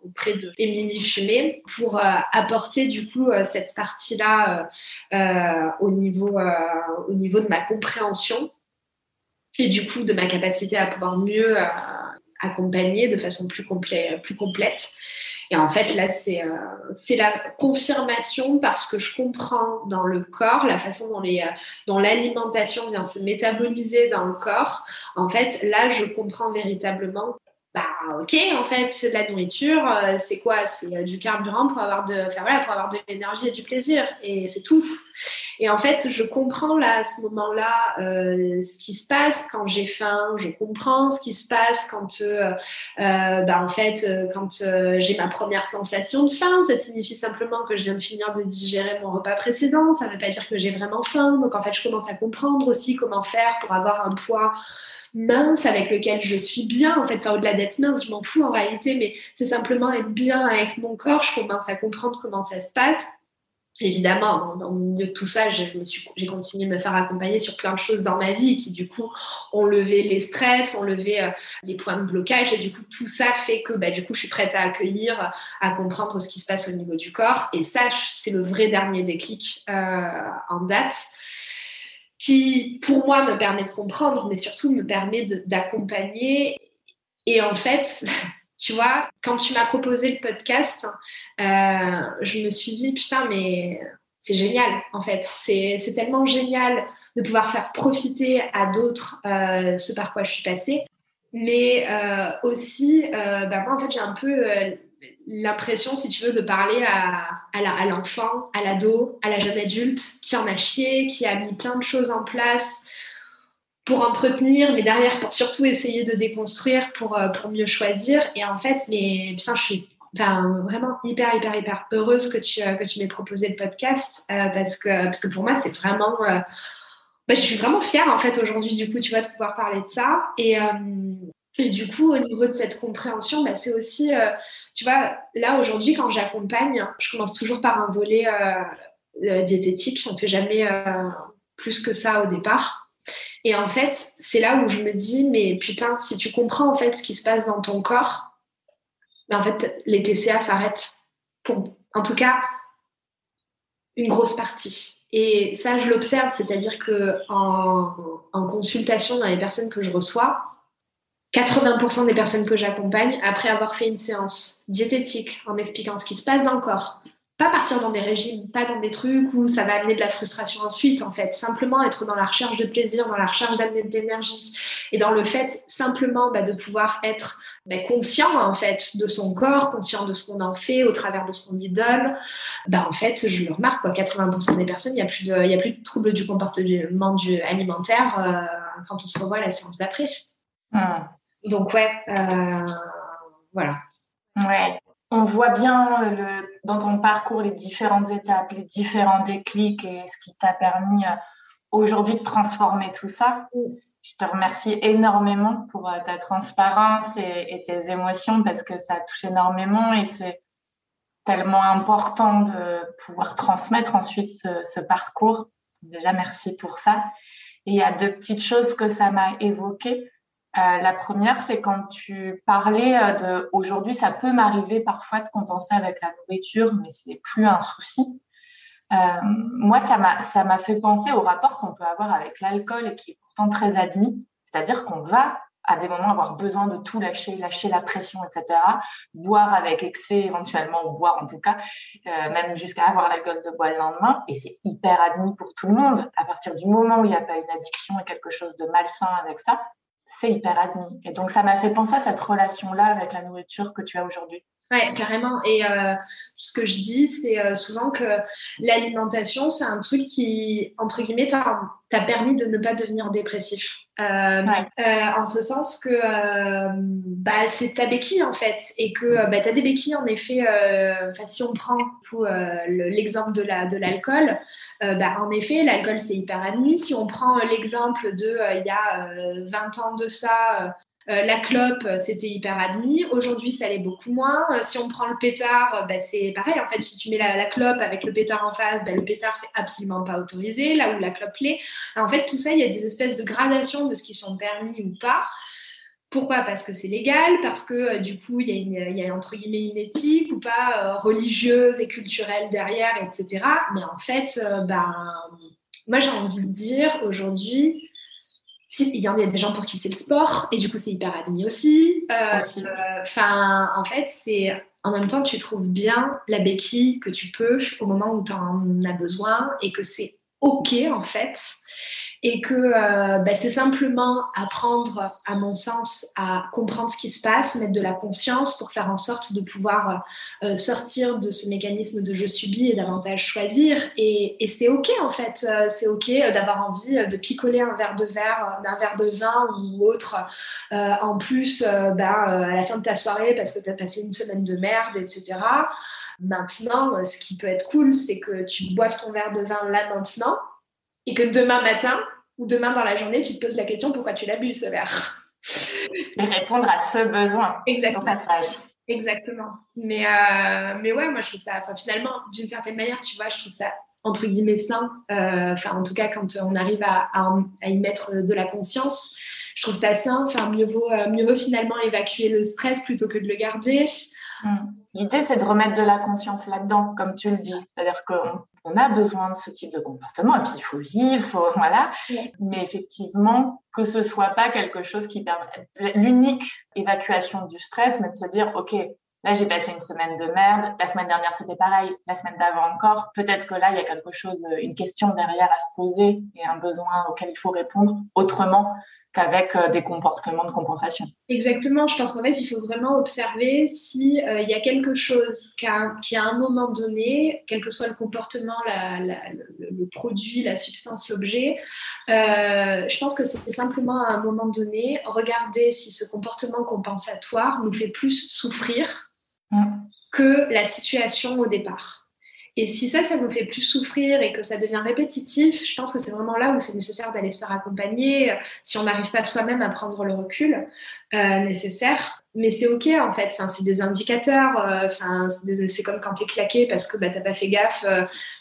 auprès de Émilie Fumé pour apporter, du coup, cette partie-là au niveau de ma compréhension et du coup de ma capacité à pouvoir mieux accompagner de façon plus complète. Et en fait, là, c'est la confirmation parce que je comprends dans le corps la façon dont l'alimentation vient se métaboliser dans le corps. En fait, là, je comprends véritablement ok, en fait, la nourriture, c'est quoi? C'est du carburant pour avoir de l'énergie et du plaisir. Et c'est tout. Et en fait, je comprends là, à ce moment-là, ce qui se passe quand j'ai faim. Je comprends ce qui se passe quand, quand j'ai ma première sensation de faim. Ça signifie simplement que je viens de finir de digérer mon repas précédent. Ça ne veut pas dire que j'ai vraiment faim. Donc, en fait, je commence à comprendre aussi comment faire pour avoir un poids mince avec lequel je suis bien, en fait, au-delà d'être mince, je m'en fous en réalité, mais c'est simplement être bien avec mon corps. Je commence à comprendre comment ça se passe. Évidemment, au milieu de tout ça, j'ai continué de me faire accompagner sur plein de choses dans ma vie qui, du coup, ont levé les stress, ont levé les points de blocage. Et du coup, tout ça fait que, du coup, je suis prête à accueillir, à comprendre ce qui se passe au niveau du corps. Et ça, c'est le vrai dernier déclic en date qui, pour moi, me permet de comprendre, mais surtout me permet d'accompagner. Et en fait, tu vois, quand tu m'as proposé le podcast, je me suis dit, putain, mais c'est génial, en fait. C'est tellement génial de pouvoir faire profiter à d'autres ce par quoi je suis passée. Mais aussi, moi, en fait, j'ai un peu l'impression, si tu veux, de parler à l'enfant, à l'ado, à la jeune adulte qui en a chié, qui a mis plein de choses en place pour entretenir, mais derrière, pour surtout essayer de déconstruire pour mieux choisir. Et en fait, mais bien, je suis vraiment hyper heureuse que tu m'aies proposé le podcast parce que pour moi, c'est vraiment... je suis vraiment fière, en fait, aujourd'hui, du coup, tu vois, de pouvoir parler de ça. Et du coup, au niveau de cette compréhension, c'est aussi, tu vois, là, aujourd'hui, quand j'accompagne, je commence toujours par un volet diététique. On ne fait jamais plus que ça au départ. Et en fait, c'est là où je me dis, mais putain, si tu comprends en fait ce qui se passe dans ton corps, en fait, les TCA s'arrêtent pour, en tout cas, une grosse partie. Et ça, je l'observe, c'est-à-dire que en consultation dans les personnes que je reçois, 80% des personnes que j'accompagne, après avoir fait une séance diététique en expliquant ce qui se passe dans le corps, pas partir dans des régimes, pas dans des trucs où ça va amener de la frustration ensuite, en fait. Simplement être dans la recherche de plaisir, dans la recherche d'amener de l'énergie et dans le fait simplement de pouvoir être conscient, en fait, de son corps, conscient de ce qu'on en fait au travers de ce qu'on lui donne. En fait, je le remarque, 80% des personnes, il n'y a plus de troubles du comportement alimentaire quand on se revoit à la séance d'après. Donc, ouais, voilà. Ouais. On voit bien dans ton parcours les différentes étapes, les différents déclics et ce qui t'a permis aujourd'hui de transformer tout ça. Je te remercie énormément pour ta transparence et tes émotions parce que ça touche énormément et c'est tellement important de pouvoir transmettre ensuite ce parcours. Déjà, merci pour ça. Et il y a 2 petites choses que ça m'a évoquées. La première, c'est quand tu parlais de aujourd'hui, ça peut m'arriver parfois de compenser avec la nourriture, mais c'est plus un souci. Moi, ça m'a fait penser au rapport qu'on peut avoir avec l'alcool et qui est pourtant très admis. C'est-à-dire qu'on va à des moments avoir besoin de tout lâcher la pression, etc. Boire avec excès éventuellement, ou boire en tout cas, même jusqu'à avoir la gueule de bois le lendemain. Et c'est hyper admis pour tout le monde. À partir du moment où il n'y a pas une addiction et quelque chose de malsain avec ça, c'est hyper admis. Et donc, ça m'a fait penser à cette relation-là avec la nourriture que tu as aujourd'hui. Ouais, carrément. Et ce que je dis, c'est souvent que l'alimentation, c'est un truc qui, entre guillemets, t'a permis de ne pas devenir dépressif. En ce sens que c'est ta béquille, en fait. Et que tu as des béquilles, en effet. Si on prend l'exemple de l'alcool, en effet, l'alcool, c'est hyper admis. Si on prend l'exemple de il y a 20 ans de ça... la clope, c'était hyper admis. Aujourd'hui, ça l'est beaucoup moins. Si on prend le pétard, c'est pareil. En fait, si tu mets la clope avec le pétard en face, le pétard, c'est absolument pas autorisé. Là où la clope l'est. En fait, tout ça, il y a des espèces de gradations de ce qui sont permis ou pas. Pourquoi ? Parce que c'est légal, parce que du coup, il y a entre guillemets une éthique ou pas religieuse et culturelle derrière, etc. Mais en fait, moi, j'ai envie de dire aujourd'hui... il y en a des gens pour qui c'est le sport et du coup c'est hyper admis aussi. En fait, c'est en même temps tu trouves bien la béquille que tu peux au moment où tu en as besoin et que c'est ok en fait. Et que c'est simplement apprendre, à mon sens, à comprendre ce qui se passe, mettre de la conscience pour faire en sorte de pouvoir sortir de ce mécanisme de je subis et davantage choisir. Et c'est ok en fait, c'est ok d'avoir envie de picoler un verre de vin ou autre en plus à la fin de ta soirée parce que tu as passé une semaine de merde, etc. Maintenant, ce qui peut être cool, c'est que tu boives ton verre de vin là maintenant et que demain matin ou demain dans la journée, tu te poses la question pourquoi tu l'as bu ce verre. Et répondre à ce besoin. Exactement. Au passage. Exactement. Mais ouais, moi, je trouve ça, enfin, finalement, d'une certaine manière, tu vois, je trouve ça, entre guillemets, sain. Enfin, en tout cas, quand on arrive à y mettre de la conscience, je trouve ça sain. Enfin, mieux vaut finalement évacuer le stress plutôt que de le garder. L'idée, c'est de remettre de la conscience là-dedans, comme tu le dis. C'est-à-dire qu'on a besoin de ce type de comportement, et puis il faut vivre, voilà. Ouais. Mais effectivement, que ce soit pas quelque chose qui permet... L'unique évacuation du stress, mais de se dire, OK, là, j'ai passé une semaine de merde. La semaine dernière, c'était pareil. La semaine d'avant encore. Peut-être que là, il y a quelque chose, une question derrière à se poser et un besoin auquel il faut répondre autrement qu'avec des comportements de compensation. Exactement, je pense qu'en fait, il faut vraiment observer si il y a quelque chose qui, à un moment donné, quel que soit le comportement, le produit, la substance, l'objet, je pense que c'est simplement à un moment donné, regarder si ce comportement compensatoire nous fait plus souffrir que la situation au départ. Et si ça nous fait plus souffrir et que ça devient répétitif, je pense que c'est vraiment là où c'est nécessaire d'aller se faire accompagner, si on n'arrive pas soi-même à prendre le recul nécessaire. Mais c'est OK, en fait. Enfin, c'est des indicateurs. Enfin, c'est comme quand t'es claqué parce que t'as pas fait gaffe,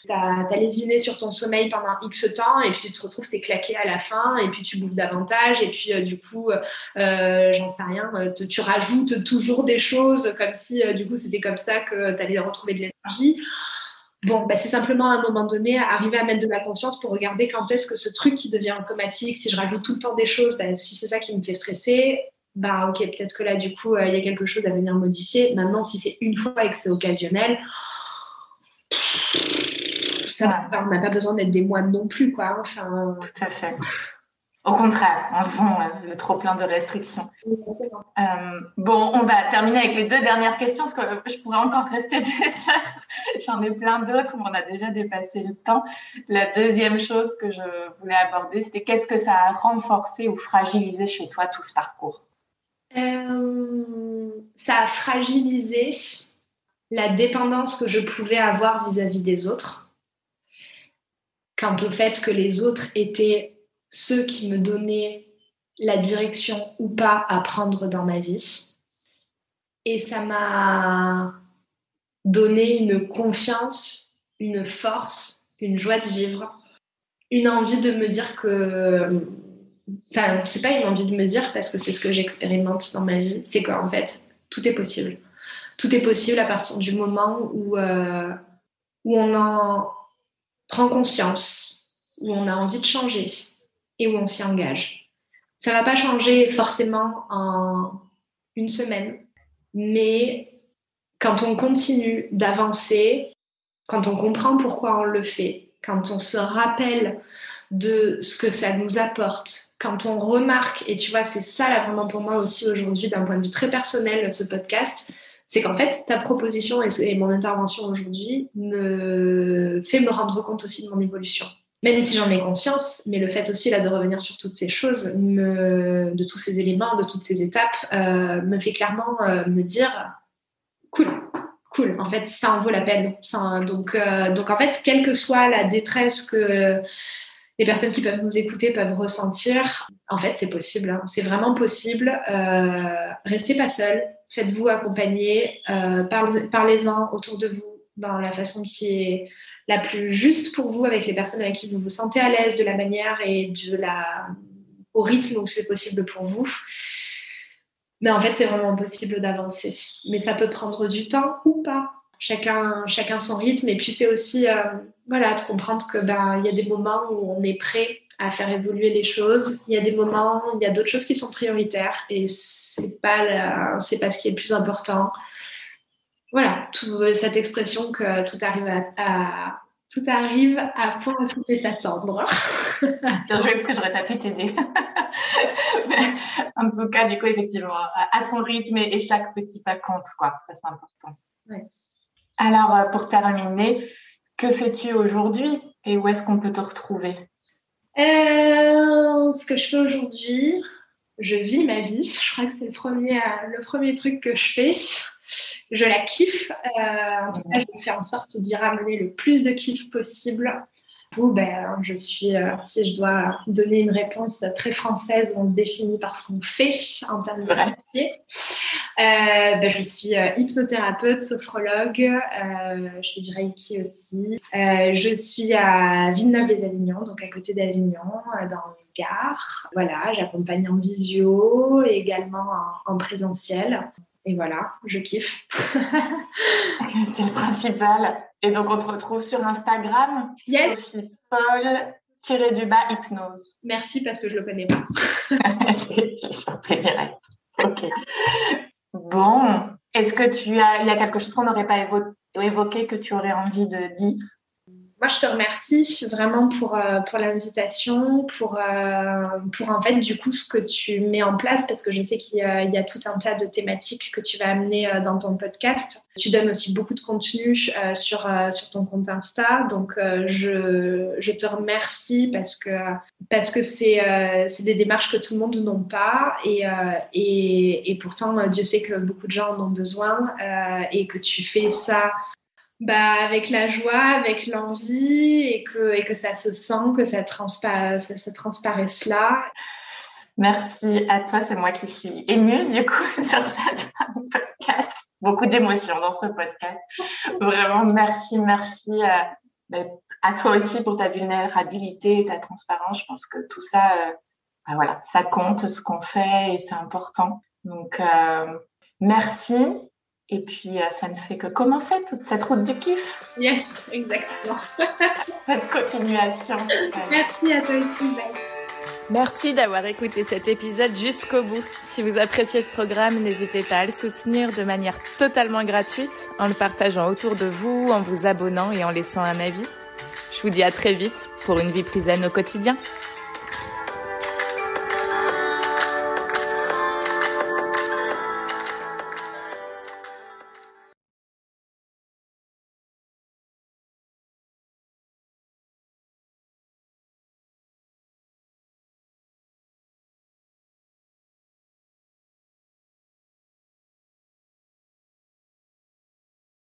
t'as lésiné sur ton sommeil pendant X temps et puis tu te retrouves, t'es claqué à la fin et puis tu bouffes davantage et puis du coup, j'en sais rien, tu rajoutes toujours des choses comme si du coup c'était comme ça que t'allais retrouver de l'énergie. Bon, c'est simplement à un moment donné arriver à mettre de la conscience pour regarder quand est-ce que ce truc qui devient automatique, si je rajoute tout le temps des choses, si c'est ça qui me fait stresser, ok, peut-être que là, du coup, il y a quelque chose à venir modifier. Maintenant, si c'est une fois et que c'est occasionnel, ça va, on n'a pas besoin d'être des moines non plus, quoi. Enfin... Tout à fait. Au contraire, en fond, le trop plein de restrictions. Bon, on va terminer avec les 2 dernières questions, parce que je pourrais encore rester des heures. J'en ai plein d'autres, mais on a déjà dépassé le temps. La deuxième chose que je voulais aborder, c'était qu'est-ce que ça a renforcé ou fragilisé chez toi tout ce parcours? Ça a fragilisé la dépendance que je pouvais avoir vis-à-vis des autres. Quant au fait que les autres étaient ceux qui me donnaient la direction ou pas à prendre dans ma vie. Et ça m'a donné une confiance, une force, une joie de vivre, une envie de me dire que... Enfin, c'est pas une envie de me dire parce que c'est ce que j'expérimente dans ma vie, c'est qu'en fait, tout est possible. Tout est possible à partir du moment où on en prend conscience, où on a envie de changer et où on s'y engage. Ça va pas changer forcément en une semaine, mais quand on continue d'avancer, quand on comprend pourquoi on le fait, quand on se rappelle de ce que ça nous apporte, quand on remarque, et tu vois, c'est ça là vraiment pour moi aussi aujourd'hui d'un point de vue très personnel de ce podcast, c'est qu'en fait, ta proposition et mon intervention aujourd'hui me fait me rendre compte aussi de mon évolution. Même si j'en ai conscience, mais le fait aussi là de revenir sur toutes ces choses, de tous ces éléments, de toutes ces étapes, me fait clairement me dire cool, en fait, ça en vaut la peine. Donc en fait, quelle que soit la détresse que les personnes qui peuvent nous écouter peuvent ressentir, en fait, c'est possible. Hein. C'est vraiment possible. Restez pas seul. Faites-vous accompagner. Parlez-en autour de vous dans la façon qui est la plus juste pour vous, avec les personnes avec qui vous vous sentez à l'aise, de la manière et au rythme où c'est possible pour vous. Mais en fait, c'est vraiment possible d'avancer. Mais ça peut prendre du temps ou pas. Chacun son rythme. Et puis, c'est aussi de comprendre que il y a des moments où on est prêt à faire évoluer les choses. Il y a des moments où il y a d'autres choses qui sont prioritaires et c'est pas ce qui est le plus important. Voilà, cette expression que tout arrive à point où tout est attendre. Bien joué, parce que j'aurais pas pu t'aider. Mais, en tout cas, du coup, effectivement, à son rythme et chaque petit pas compte, quoi. Ça, c'est important. Ouais. Alors, pour terminer, que fais-tu aujourd'hui et où est-ce qu'on peut te retrouver? Ce que je fais aujourd'hui, je vis ma vie. Je crois que c'est le premier truc que je fais. Je la kiffe. En tout cas, je fais en sorte d'y ramener le plus de kiff possible. Je suis, si je dois donner une réponse très française, on se définit par ce qu'on fait en termes de métier. Je suis hypnothérapeute, sophrologue, je fais du Reiki aussi. Je suis à Villeneuve-les-Avignon, donc à côté d'Avignon, dans le Gard. Voilà, j'accompagne en visio et également en présentiel. Et voilà, je kiffe. C'est le principal. Et donc, on te retrouve sur Instagram, yes. Sophie Paul-hypnose. Merci parce que je le connais pas. J'ai chanté direct. Ok. Bon, est-ce que il y a quelque chose qu'on n'aurait pas évoqué que tu aurais envie de dire? Moi, je te remercie vraiment pour l'invitation, pour en fait, du coup, ce que tu mets en place, parce que je sais qu'il y a tout un tas de thématiques que tu vas amener dans ton podcast. Tu donnes aussi beaucoup de contenu sur ton compte Insta. Donc, je te remercie parce que c'est des démarches que tout le monde n'a pas. Et pourtant, Dieu sait que beaucoup de gens en ont besoin et que tu fais ça avec la joie, avec l'envie et que ça se sent, que ça transparaisse là. Merci à toi, c'est moi qui suis émue du coup sur cette podcast. Beaucoup d'émotions dans ce podcast. Vraiment, merci à toi aussi pour ta vulnérabilité et ta transparence. Je pense que tout ça, voilà, ça compte ce qu'on fait et c'est important. Donc, merci. Et puis, ça ne fait que commencer toute cette route du kiff. Yes, exactement. Cette continuation. Merci à toi aussi. Bye. Merci d'avoir écouté cet épisode jusqu'au bout. Si vous appréciez ce programme, n'hésitez pas à le soutenir de manière totalement gratuite, en le partageant autour de vous, en vous abonnant et en laissant un avis. Je vous dis à très vite pour une vie plus zen au quotidien.